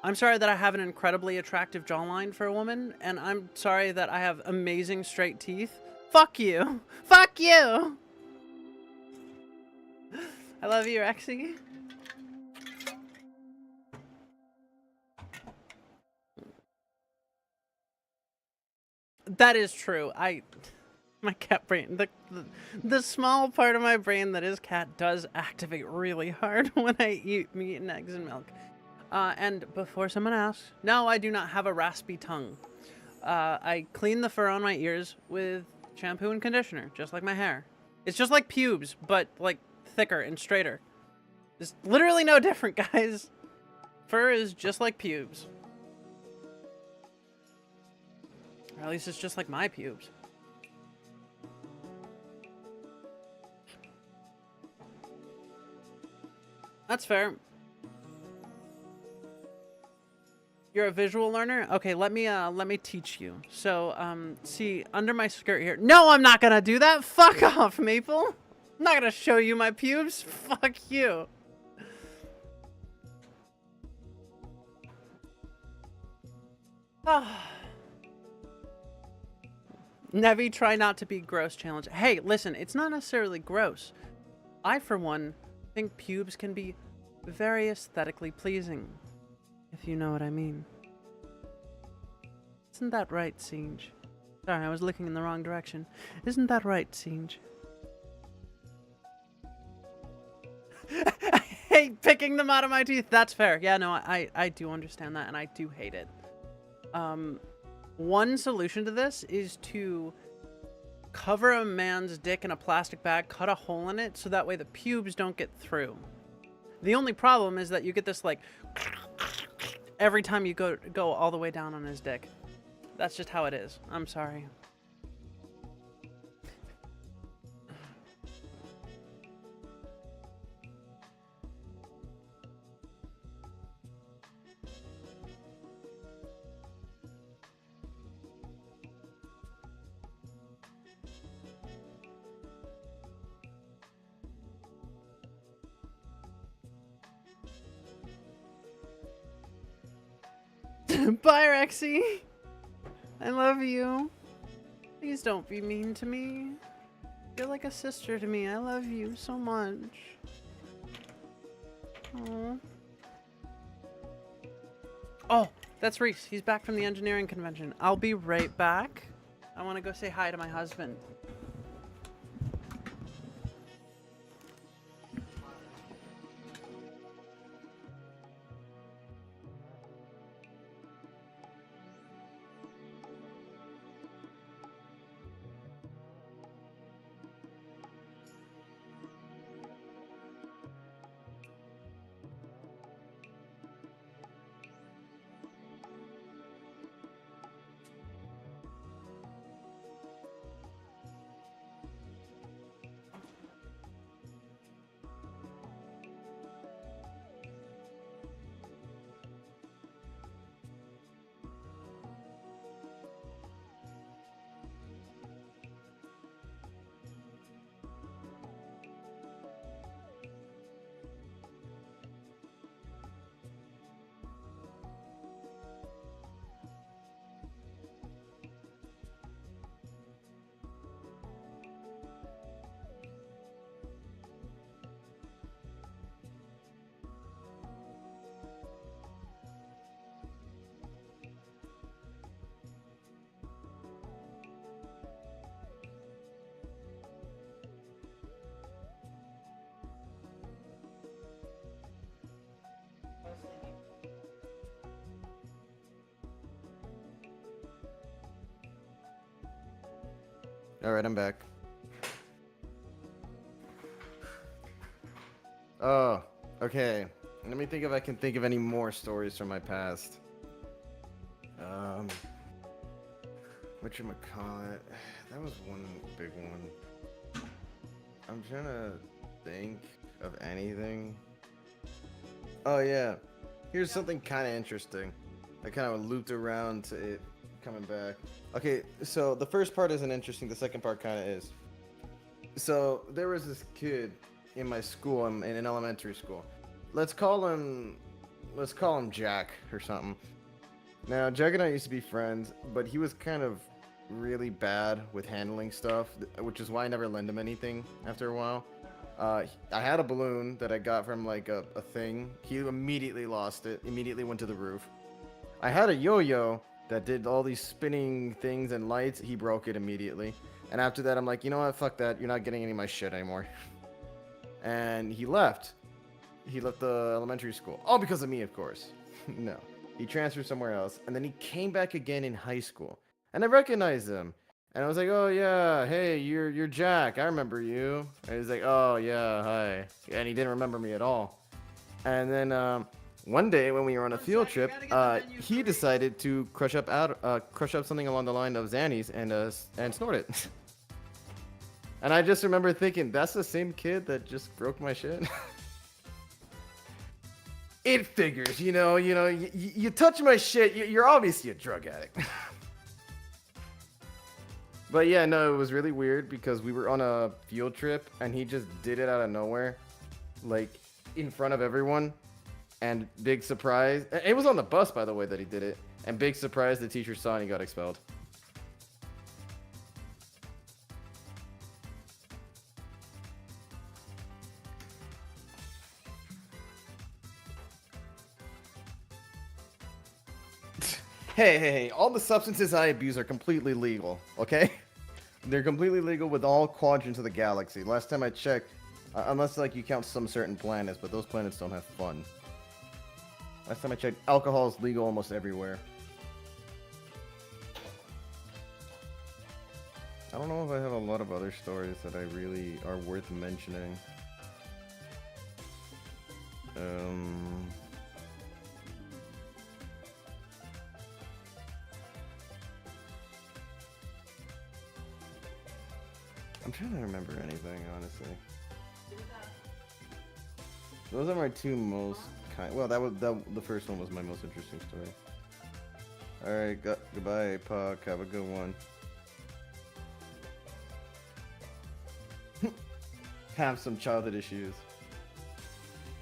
I'm sorry that I have an incredibly attractive jawline for a woman, and I'm sorry that I have amazing straight teeth. Fuck you. Fuck you. I love you, Rexy. That is true. My cat brain, the small part of my brain that is cat does activate really hard when I eat meat and eggs and milk. And before someone asks, no, I do not have a raspy tongue. I clean the fur on my ears with shampoo and conditioner, just like my hair. It's just like pubes, but like thicker and straighter. It's literally no different, guys. Fur is just like pubes. Or at least it's just like my pubes. That's fair. You're a visual learner? Okay, let me teach you. So, see, under my skirt here. No, I'm not gonna do that! Fuck off, Maple! I'm not gonna show you my pubes! Fuck you! Nevi, try not to be gross challenge. Hey, listen, it's not necessarily gross. I, for one, think pubes can be very aesthetically pleasing, if you know what I mean. Isn't that right, Singe? Sorry, I was looking in the wrong direction. Isn't that right, Singe? I hate picking them out of my teeth. That's fair. Yeah, no, I do understand that, and I do hate it. One solution to this is to cover a man's dick in a plastic bag, cut a hole in it, so that way the pubes don't get through. The only problem is that you get this, like, every time you go all the way down on his dick. That's just how it is. I'm sorry. Bye, Rexy. I love you. Please don't be mean to me. You're like a sister to me. I love you so much. Aww. Oh, that's Reese. He's back from the engineering convention. I'll be right back. I want to go say hi to my husband. All right, I'm back. Oh, okay. Let me think if I can think of any more stories from my past. Whatchamacallit? That was one big one. I'm trying to think of anything. Oh yeah, here's something kind of interesting. I kind of looped around to it coming back. Okay, so the first part isn't interesting. The second part kind of is. So there was this kid in my school, in an elementary school. Let's call him Jack or something. Now Jack and I used to be friends, but he was kind of really bad with handling stuff, which is why I never lent him anything after a while. I had a balloon that I got from like a thing. He immediately lost it, immediately went to the roof. I had a yo-yo that did all these spinning things and lights. He broke it immediately. And after that, I'm like, you know what? Fuck that. You're not getting any of my shit anymore. And he left. He left the elementary school. All because of me, of course. No. He transferred somewhere else. And then he came back again in high school. And I recognized him. And I was like, oh, yeah. Hey, you're Jack. I remember you. And he's like, oh, yeah. Hi. And he didn't remember me at all. And then one day when we were on a field trip, he decided to crush up something along the line of Xannies and snort it. And I just remember thinking, that's the same kid that just broke my shit. It figures, you touch my shit, you're obviously a drug addict. But yeah, no, it was really weird because we were on a field trip and he just did it out of nowhere, like in front of everyone. And big surprise, it was on the bus, by the way, that he did it. And big surprise, the teacher saw and he got expelled. Hey, all the substances I abuse are completely legal, okay? They're completely legal with all quadrants of the galaxy. Last time I checked, unless like you count some certain planets, but those planets don't have fun. Last time I checked, alcohol is legal almost everywhere. I don't know if I have a lot of other stories that I really are worth mentioning. I'm trying to remember anything, honestly. Those are my two most well, the first one was my most interesting story. Alright, goodbye, Puck. Have a good one. Have some childhood issues.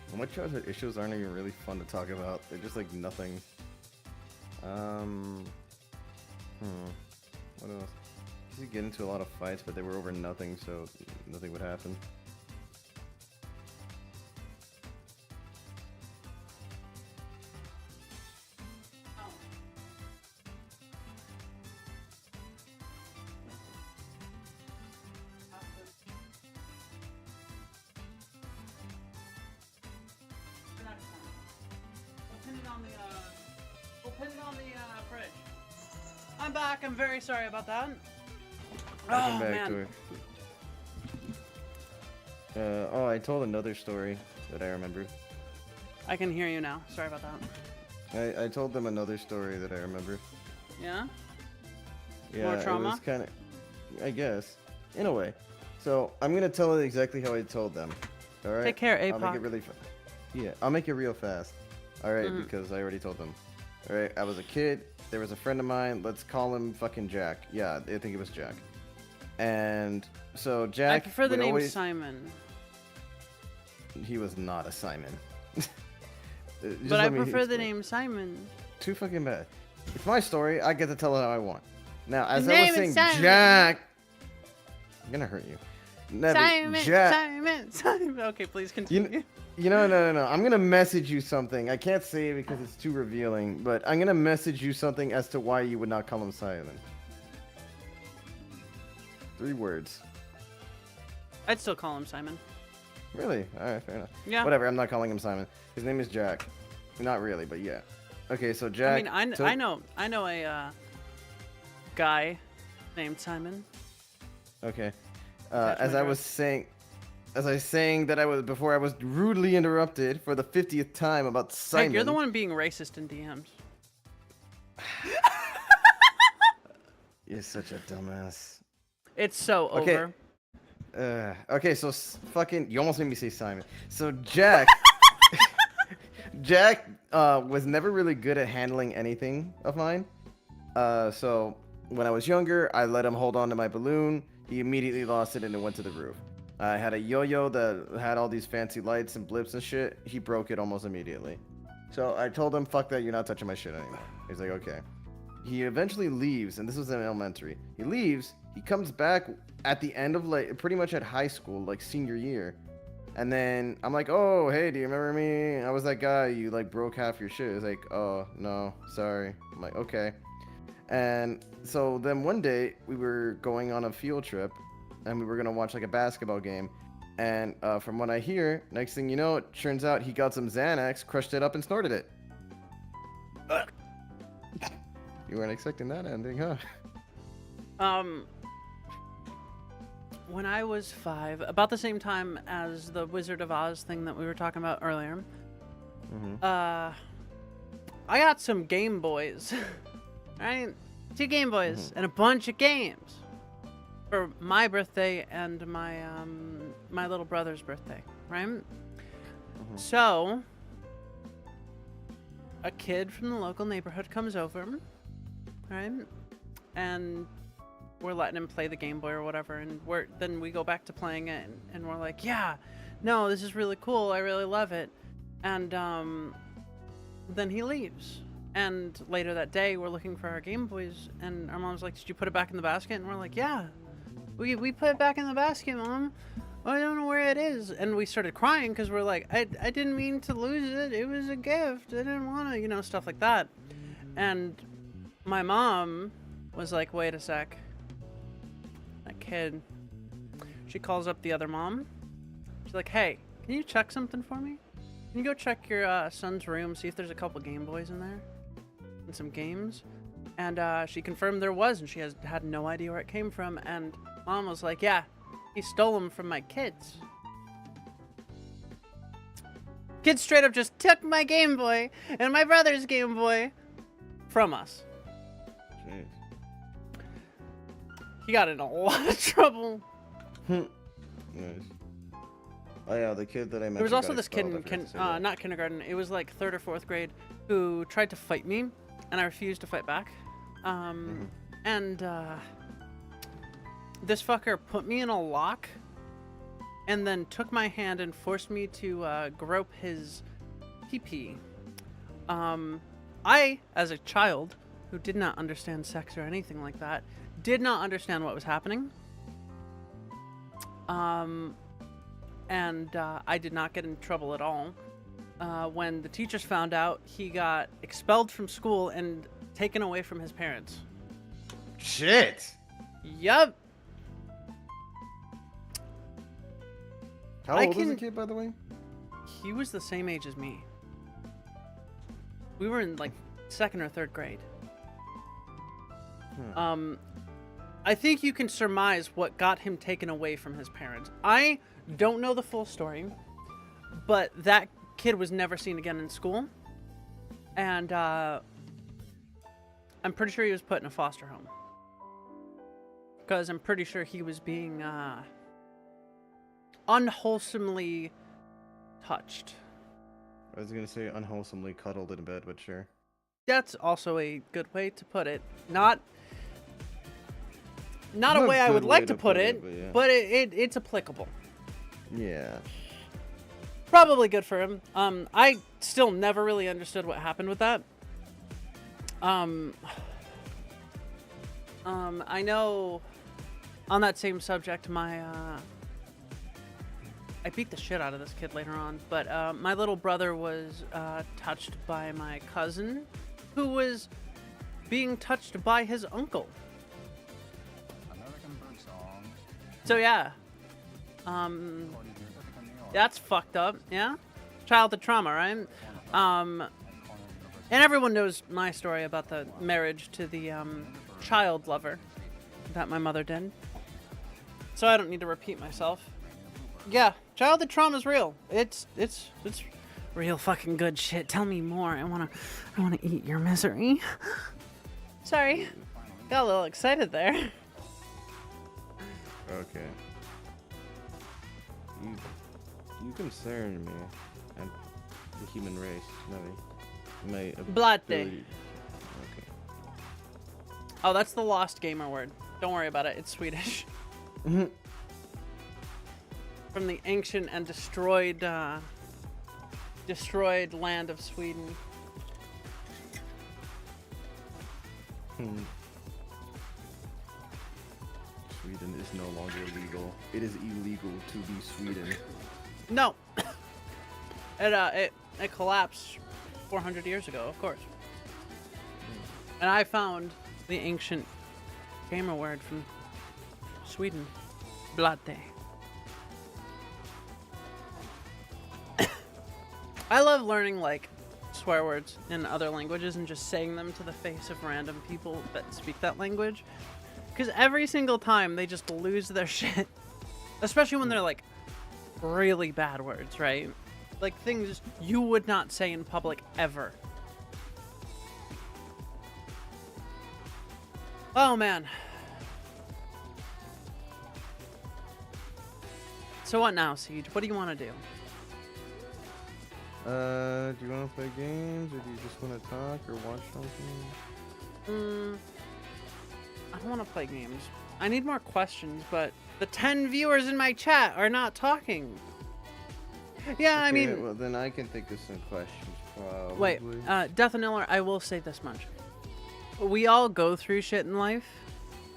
Well, my childhood issues aren't even really fun to talk about. They're just like nothing. What else? I used to get into a lot of fights, but they were over nothing, so nothing would happen. I'm back. I'm very sorry about that. Welcome back to it. I told another story that I remembered. I can hear you now. Sorry about that. I told them another story that I remembered. Yeah? Yeah, More trauma? It was kind of, I guess, in a way. So I'm gonna tell it exactly how I told them. All right. Take care, APOC. I'll make it really fast. Yeah, I'll make it real fast. All right, because I already told them. All right, I was a kid. There was a friend of mine. Let's call him fucking Jack. Yeah, I think it was Jack. And so Jack. I prefer the name always... Simon. He was not a Simon. But I prefer the name Simon. Too fucking bad. It's my story. I get to tell it how I want. Now, as His I was name saying, is Simon. Jack. I'm gonna hurt you. Simon, Jack. Simon. Okay, please continue. No. I'm gonna message you something. I can't say it because it's too revealing, but I'm gonna message you something as to why you would not call him Simon. 3 words. I'd still call him Simon. Really? Alright, fair enough. Yeah. Whatever, I'm not calling him Simon. His name is Jack. Not really, but yeah. Okay, so Jack. I mean, I know a guy named Simon. Okay. Catch As my I drift. was saying, that I was before I was rudely interrupted for the 50th time about Simon. Hey, you're the one being racist in DMs. You're such a dumbass. It's so Okay. over. Okay, so fucking, you almost made me say Simon. So Jack, Jack was never really good at handling anything of mine. So when I was younger, I let him hold on to my balloon. He immediately lost it and it went to the roof. I had a yo-yo that had all these fancy lights and blips and shit. He broke it almost immediately. So I told him, fuck that, you're not touching my shit anymore. He's like, okay. He eventually leaves, and this was in elementary. He leaves, he comes back at the end of, like, pretty much at high school, like, senior year. And then I'm like, oh, hey, do you remember me? I was that guy, you, like, broke half your shit. He's like, oh, no, sorry. I'm like, okay. And so then one day, we were going on a field trip, and we were going to watch, like, a basketball game. And from what I hear, next thing you know, it turns out he got some Xanax, crushed it up, and snorted it. You weren't expecting that ending, huh? When I was 5, about the same time as the Wizard of Oz thing that we were talking about earlier, I got some Game Boys, right? 2 Game Boys and a bunch of games for my birthday and my my little brother's birthday, right? So a kid from the local neighborhood comes over, right? And we're letting him play the Game Boy or whatever, and then we go back to playing it, and we're like, yeah, no, this is really cool, I really love it. And then he leaves. And later that day, we're looking for our Game Boys, and our mom's like, did you put it back in the basket? And we're like, yeah, we put it back in the basket, Mom. I don't know where it is. And we started crying because we're like, I didn't mean to lose it. It was a gift. I didn't want to, stuff like that. And my mom was like, wait a sec. That kid. She calls up the other mom. She's like, hey, can you check something for me? Can you go check your son's room, see if there's a couple Game Boys in there? And some games? And she confirmed there was, and she had no idea where it came from. And Mom was like, yeah, he stole them from my kids. Kid straight up just took my Game Boy and my brother's Game Boy from us. Jeez. He got in a lot of trouble. Nice. Oh yeah, the kid that I mentioned. There was also got this kid expelled, I in forgot to say that. not kindergarten. It was like 3rd or 4th grade who tried to fight me, and I refused to fight back. And this fucker put me in a lock, and then took my hand and forced me to grope his pee-pee. I, as a child who did not understand sex or anything like that, did not understand what was happening. And I did not get in trouble at all. When the teachers found out, he got expelled from school and taken away from his parents. Shit! Yup. How old was the kid, by the way? He was the same age as me. We were in like 2nd or 3rd grade. I think you can surmise what got him taken away from his parents. I don't know the full story, but that kid was never seen again in school. And I'm pretty sure he was put in a foster home. Because I'm pretty sure he was being unwholesomely touched. I was gonna say unwholesomely cuddled in bed, but sure. That's also a good way to put it. Not a way I would like to put it, but it's applicable. Yeah. Probably good for him. I still never really understood what happened with that. I know on that same subject, I beat the shit out of this kid later on, but my little brother was touched by my cousin, who was being touched by his uncle. So yeah, that's fucked up. Yeah, childhood trauma, right? And everyone knows my story about the marriage to the child lover that my mother did. so I don't need to repeat myself. Yeah, childhood trauma is real. It's real fucking good shit. Tell me more. I wanna eat your misery. Sorry, got a little excited there. Okay. You concern me and the human race, my Blood ability. day. Okay. Oh, that's the lost gamer word. Don't worry about it. It's Swedish. From the ancient and destroyed land of Sweden. Sweden is no longer legal. It is illegal to be Sweden. No. It collapsed 400 years ago, of course. And I found the ancient gamer word from Sweden. Blatte. I love learning like swear words in other languages and just saying them to the face of random people that speak that language. Because every single time they just lose their shit. Especially when they're like really bad words, right? Like things you would not say in public ever. Oh man. So what now, Siege? What do you want to do? Do you want to play games, or do you just want to talk or watch something? I don't want to play games. I need more questions, but the 10 viewers in my chat are not talking. Yeah, I mean... Well, then I can think of some questions, probably. Wait, Death and Iller, I will say this much. We all go through shit in life,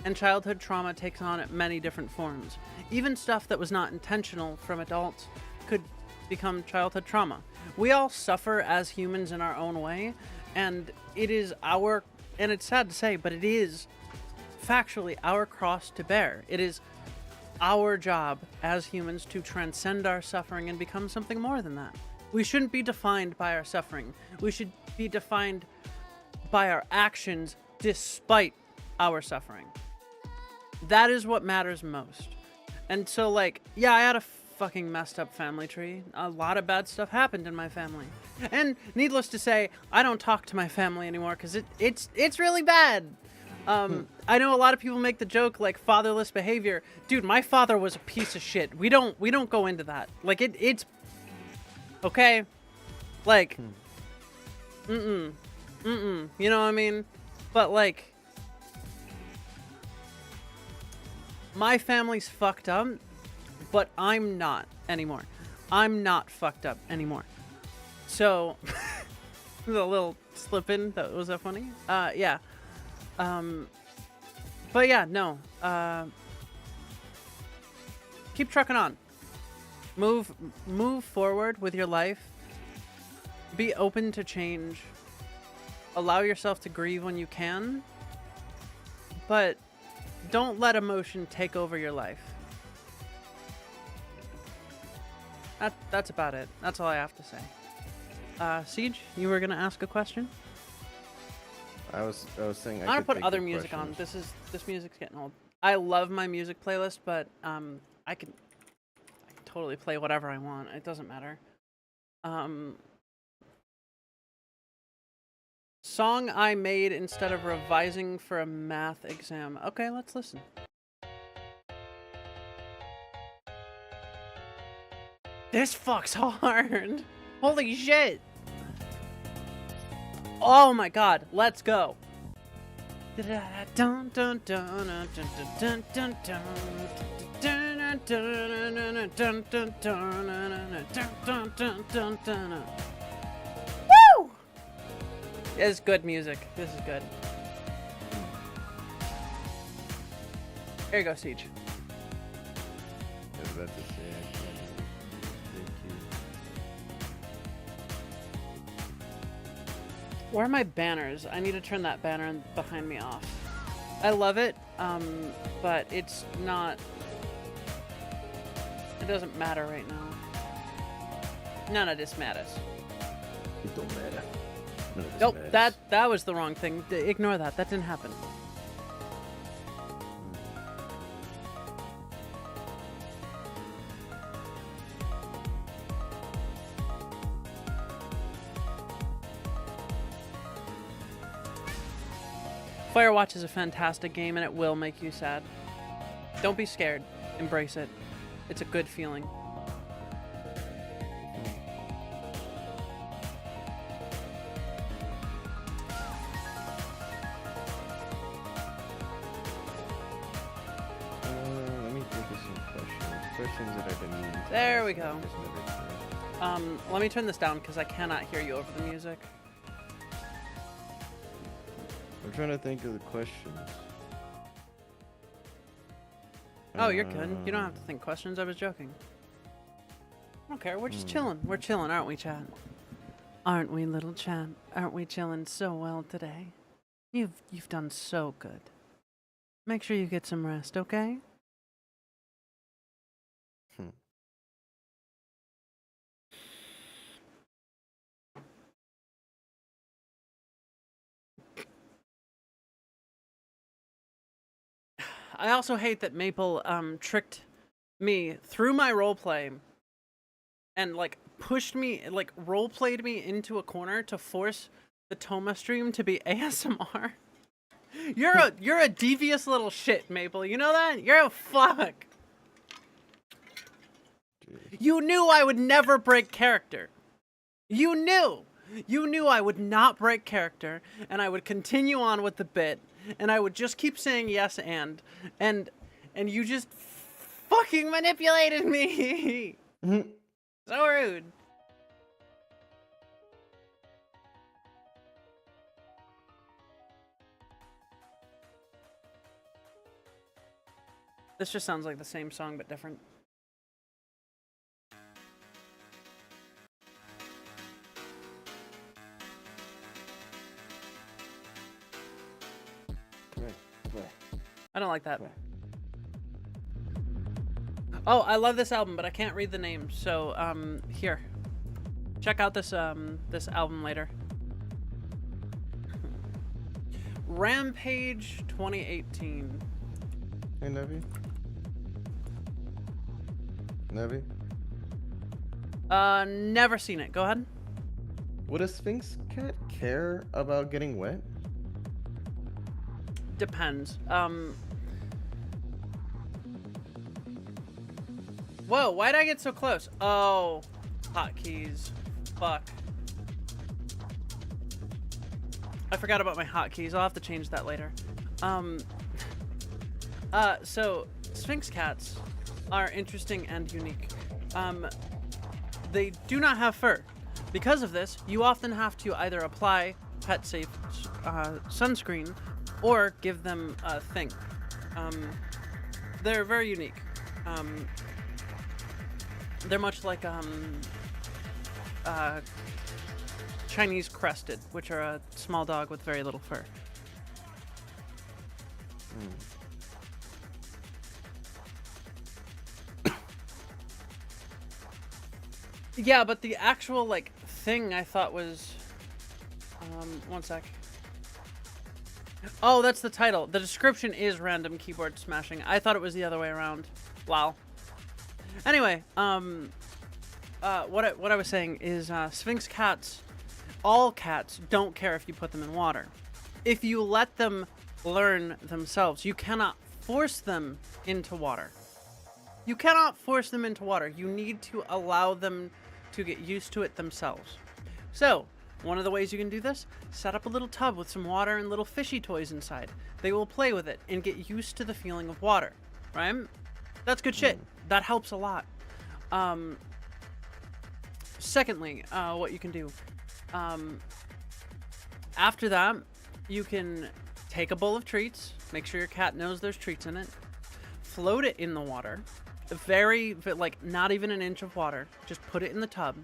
and childhood trauma takes on many different forms. Even stuff that was not intentional from adults could become childhood trauma. We all suffer as humans in our own way, and it is our, and it's sad to say, but it is factually our cross to bear. It is our job as humans to transcend our suffering and become something more than that. We shouldn't be defined by our suffering. We should be defined by our actions despite our suffering. That is what matters most. And so, like, yeah, I had a fucking messed up family tree. A lot of bad stuff happened in my family. And needless to say, I don't talk to my family anymore because it's really bad. I know a lot of people make the joke like fatherless behavior. Dude, my father was a piece of shit. We don't go into that. Like it's okay. Like you know what I mean? But like my family's fucked up, but I'm not anymore. I'm not fucked up anymore. So the little slip in, that was that funny? Yeah. But yeah, no. Keep trucking on. Move forward with your life. Be open to change. Allow yourself to grieve when you can. But don't let emotion take over your life. That's about it. That's all I have to say. Siege, you were gonna ask a question? I was saying I'm gonna put other music on. This music's getting old. I love my music playlist, but I can totally play whatever I want. It doesn't matter. Song I made instead of revising for a math exam. Okay, let's listen. This fucks hard. Holy shit. Oh my god, let's go. Woo! It's good music. This is good. Here you go, Siege. I was about to say, thank you. Where are my banners? I need to turn that banner behind me off. I love it, but it's not... It doesn't matter right now. None of this matters. It don't matter. None of this Nope, matters. that was the wrong thing. Ignore that. That didn't happen. Firewatch is a fantastic game, and it will make you sad. Don't be scared. Embrace it. It's a good feeling. Let me think of some questions. Questions that I've been meaning to There ask we and go. I've just never tried. Let me turn this down because I cannot hear you over the music. I'm trying to think of the questions. Oh, you're good. You don't have to think questions. I was joking. I don't care. We're just chilling. We're chilling, aren't we, chat? Aren't we, little chat? Aren't we chilling so well today? You've done so good. Make sure you get some rest, okay? I also hate that Maple tricked me through my roleplay and like pushed me, like roleplayed me into a corner to force the Toma stream to be ASMR. You're a devious little shit, Maple. You know that? You're a fuck. Jeez. You knew I would never break character. You knew I would not break character, and I would continue on with the bit, and I would just keep saying yes and you just fucking manipulated me. So rude. This just sounds like the same song but different. I don't like that. Oh, I love this album, but I can't read the name. So, here. Check out this this album later. Rampage 2018. Hey, Nevi. Nevi? Never seen it. Go ahead. Would a Sphinx cat care about getting wet? Depends. Whoa, why'd I get so close? Oh, hotkeys. Fuck. I forgot about my hotkeys. I'll have to change that later. So Sphinx cats are interesting and unique. They do not have fur. Because of this, you often have to either apply pet-safe sunscreen or give them a thing. They're very unique. They're much like Chinese crested, which are a small dog with very little fur. Yeah, but the actual like thing I thought was one sec. Oh, that's the title. The description is random keyboard smashing. I thought it was the other way around. Wow. Anyway, what I was saying is Sphinx cats, all cats don't care if you put them in water. If you let them learn themselves, you cannot force them into water. You cannot force them into water. You need to allow them to get used to it themselves. So, one of the ways you can do this, set up a little tub with some water and little fishy toys inside. They will play with it and get used to the feeling of water, right? That's good shit. That helps a lot. Secondly, what you can do, after that, you can take a bowl of treats, make sure your cat knows there's treats in it, float it in the water, like not even an inch of water, just put it in the tub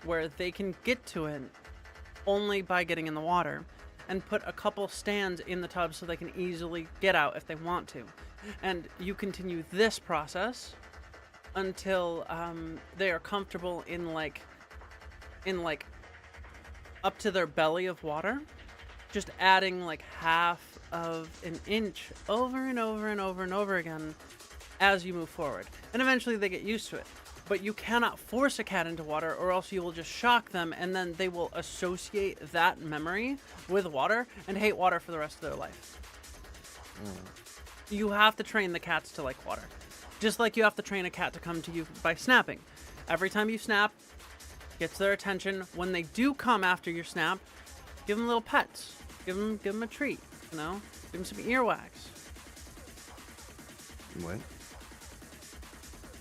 where they can get to it only by getting in the water, and put a couple stands in the tub so they can easily get out if they want to. And you continue this process until they are comfortable in like up to their belly of water, just adding like half of an inch over and over and over and over again as you move forward, and eventually they get used to it. but you cannot force a cat into water, or else you will just shock them, and then they will associate that memory with water and hate water for the rest of their life. You have to train the cats to like water. Just like you have to train a cat to come to you by snapping. Every time you snap, gets their attention. When they do come after your snap, give them little pets. Give them a treat, you know? Give them some earwax. What?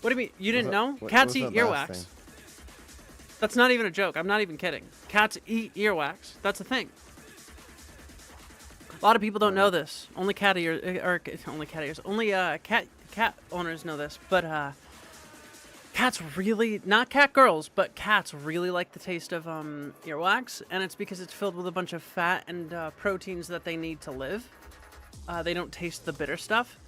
What do you mean? You didn't know? What Cats was eat that last earwax. thing? That's not even a joke. I'm not even kidding. Cats eat earwax. That's a thing. A lot of people don't know this. Only cat ears, only cat owners know this. But cats really, not cat girls, but cats really like the taste of earwax, and it's because it's filled with a bunch of fat and proteins that they need to live. They don't taste the bitter stuff.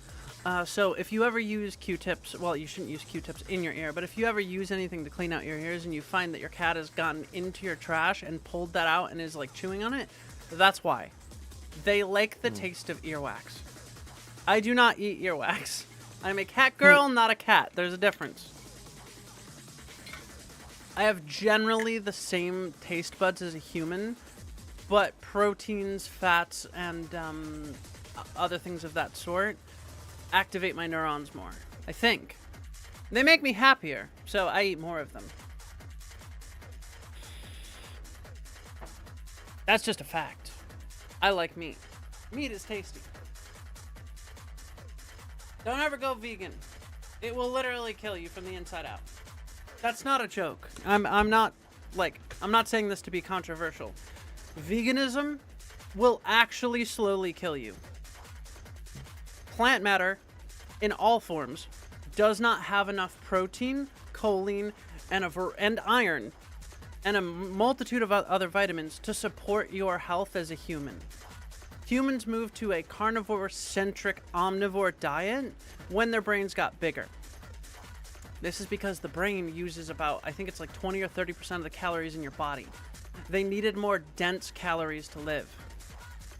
So if you ever use Q-tips, well, you shouldn't use Q-tips in your ear, but if you ever use anything to clean out your ears and you find that your cat has gotten into your trash and pulled that out and is like chewing on it, that's why. They like the taste of earwax. I do not eat earwax. I'm a cat girl, not a cat. There's a difference. I have generally the same taste buds as a human, but proteins, fats, and other things of that sort activate my neurons more, I think. They make me happier, so I eat more of them. That's just a fact. I like meat. Meat is tasty. Don't ever go vegan. It will literally kill you from the inside out. That's not a joke. I'm not saying this to be controversial. Veganism will actually slowly kill you. Plant matter, in all forms, does not have enough protein, choline, and iron, and a multitude of other vitamins to support your health as a human. Humans moved to a carnivore-centric omnivore diet when their brains got bigger. This is because the brain uses about, I think it's like 20 or 30% of the calories in your body. They needed more dense calories to live,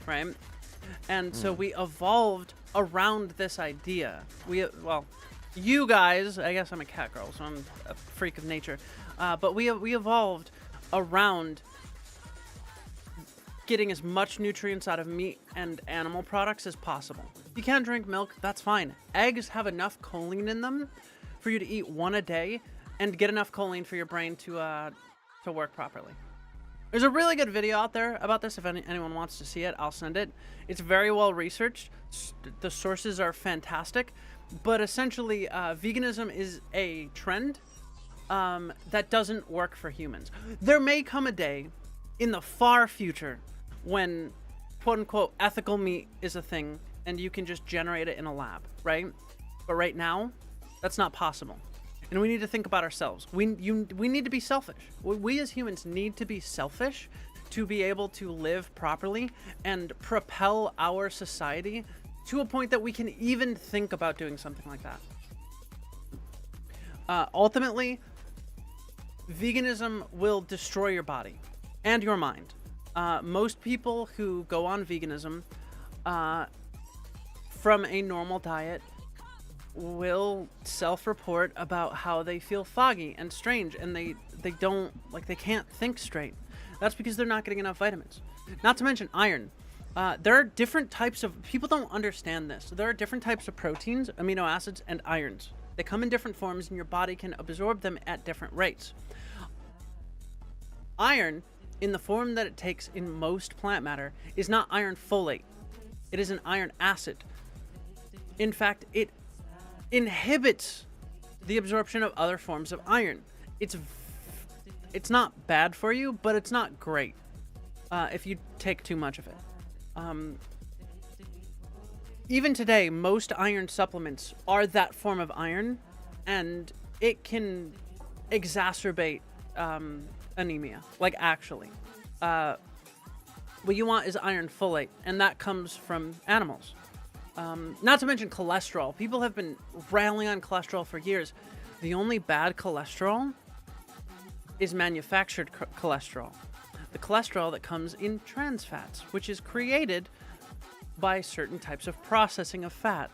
right? And so we evolved around this idea. You guys, I guess I'm a cat girl, so I'm a freak of nature, but we evolved around getting as much nutrients out of meat and animal products as possible. You can drink milk, that's fine. Eggs have enough choline in them for you to eat one a day and get enough choline for your brain to work properly. There's a really good video out there about this. If anyone wants to see it, I'll send it. It's very well researched. The sources are fantastic. But essentially, veganism is a trend that doesn't work for humans. There may come a day in the far future when quote-unquote ethical meat is a thing and you can just generate it in a lab, right? But right now, that's not possible. And we need to think about ourselves. We need to be selfish. We as humans need to be selfish to be able to live properly and propel our society to a point that we can even think about doing something like that. Ultimately, veganism will destroy your body and your mind. Most people who go on veganism from a normal diet will self-report about how they feel foggy and strange, and they can't think straight. That's because they're not getting enough vitamins. Not to mention iron. There are different types of, people don't understand this. There are different types of proteins, amino acids, and irons. They come in different forms and your body can absorb them at different rates. Iron, in the form that it takes in most plant matter, is not iron folate. It is an iron acid. In fact, it inhibits the absorption of other forms of iron. It's not bad for you, but it's not great if you take too much of it. Even today, most iron supplements are that form of iron, and it can exacerbate anemia, like actually. What you want is iron folate, and that comes from animals. Not to mention cholesterol. People have been railing on cholesterol for years. The only bad cholesterol is manufactured cholesterol. The cholesterol that comes in trans fats, which is created by certain types of processing of fat.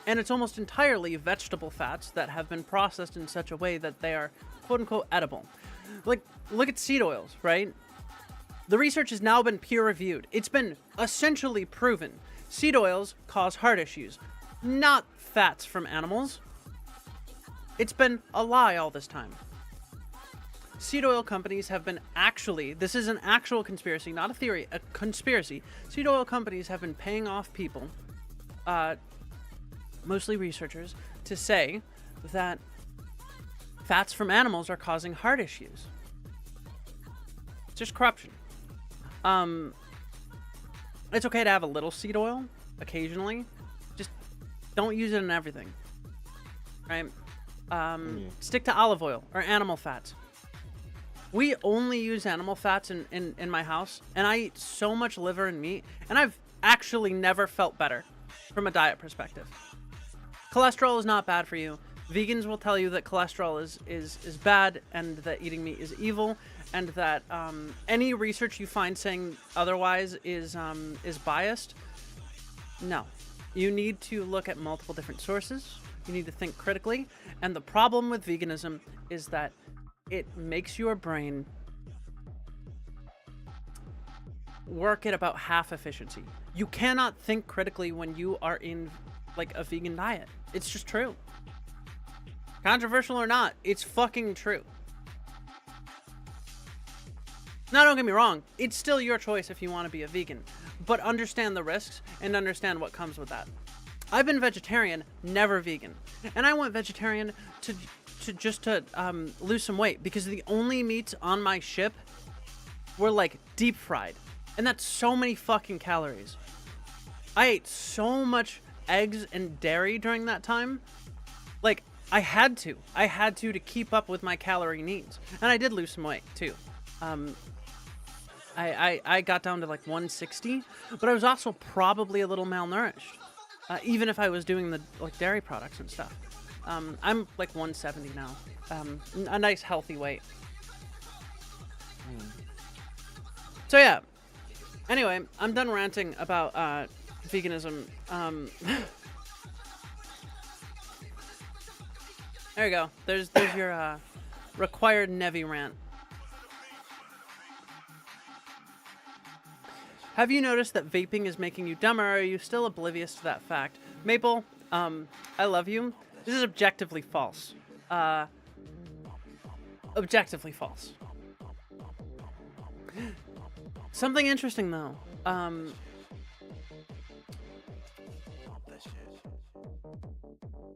And it's almost entirely vegetable fats that have been processed in such a way that they are quote-unquote edible. Like, look at seed oils, right? The research has now been peer-reviewed. It's been essentially proven. Seed oils cause heart issues, not fats from animals. It's been a lie all this time. Seed oil companies have been actually, this is an actual conspiracy, not a theory, a conspiracy. Seed oil companies have been paying off people, mostly researchers, to say that fats from animals are causing heart issues. It's just corruption. It's okay to have a little seed oil occasionally. Just don't use it in everything. Right? Stick to olive oil or animal fats. We only use animal fats in my house, and I eat so much liver and meat, and I've actually never felt better from a diet perspective. Cholesterol is not bad for you. Vegans will tell you that cholesterol is bad and that eating meat is evil, and that any research you find saying otherwise is biased. No. You need to look at multiple different sources. You need to think critically. And the problem with veganism is that it makes your brain work at about half efficiency. You cannot think critically when you are in like a vegan diet. It's just true. Controversial or not, it's fucking true. Now, don't get me wrong, it's still your choice if you want to be a vegan, but understand the risks and understand what comes with that. I've been vegetarian, never vegan, and I went vegetarian to lose some weight because the only meats on my ship were like deep fried, and that's so many fucking calories. I ate so much eggs and dairy during that time. Like, I had to keep up with my calorie needs, and I did lose some weight too. I got down to like 160, but I was also probably a little malnourished, even if I was doing the like dairy products and stuff. I'm like 170 now, a nice healthy weight. So yeah. Anyway, I'm done ranting about veganism. There you go. There's your required Nevi rant. Have you noticed that vaping is making you dumber, or are you still oblivious to that fact? Maple, I love you. This is objectively false. Objectively false. Something interesting, though.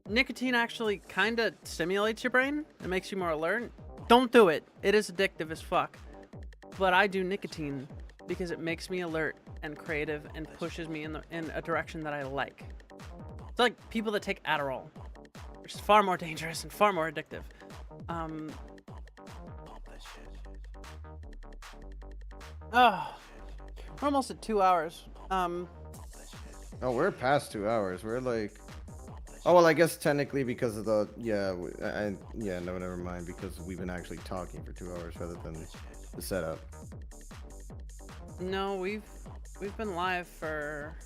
Nicotine actually kind of stimulates your brain. It makes you more alert. Don't do it. It is addictive as fuck. But I do nicotine because it makes me alert and creative and pushes me in a direction that I like. It's like people that take Adderall, which is far more dangerous and far more addictive. Oh, we're almost at 2 hours. Oh, we're past 2 hours. We're like, oh well, I guess technically because of the no, never mind, because we've been actually talking for 2 hours rather than the setup. No, we've been live for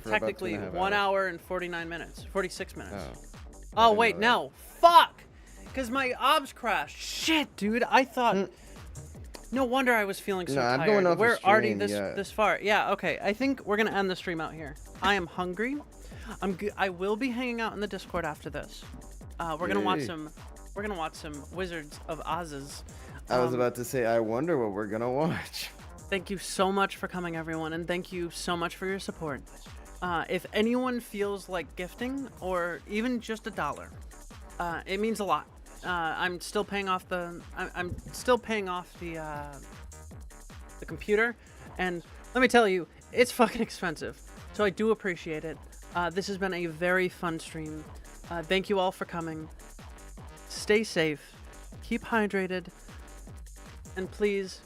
technically about 1 hour and 49 minutes, 46 minutes. Oh, Oh wait, no, fuck, because my obs crashed. Shit, dude, I thought. No wonder I was feeling so tired. I'm going off We're the already stream, this far. Yeah, okay. I think we're gonna end the stream out here. I am hungry. I will be hanging out in the Discord after this. We're gonna watch some. We're gonna watch some Wizards of Oz's. I was about to say, I wonder what we're gonna watch. Thank you so much for coming, everyone, and thank you so much for your support. If anyone feels like gifting, or even just $1, it means a lot. I'm still paying off the. I'm still paying off the computer, and let me tell you, it's fucking expensive. So I do appreciate it. This has been a very fun stream. Thank you all for coming. Stay safe, keep hydrated, and please,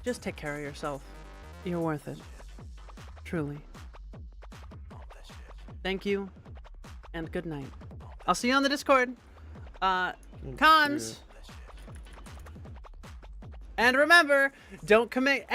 just take care of yourself. You're worth it. Truly. Thank you, and good night. I'll see you on the Discord. Cons. And remember, don't commit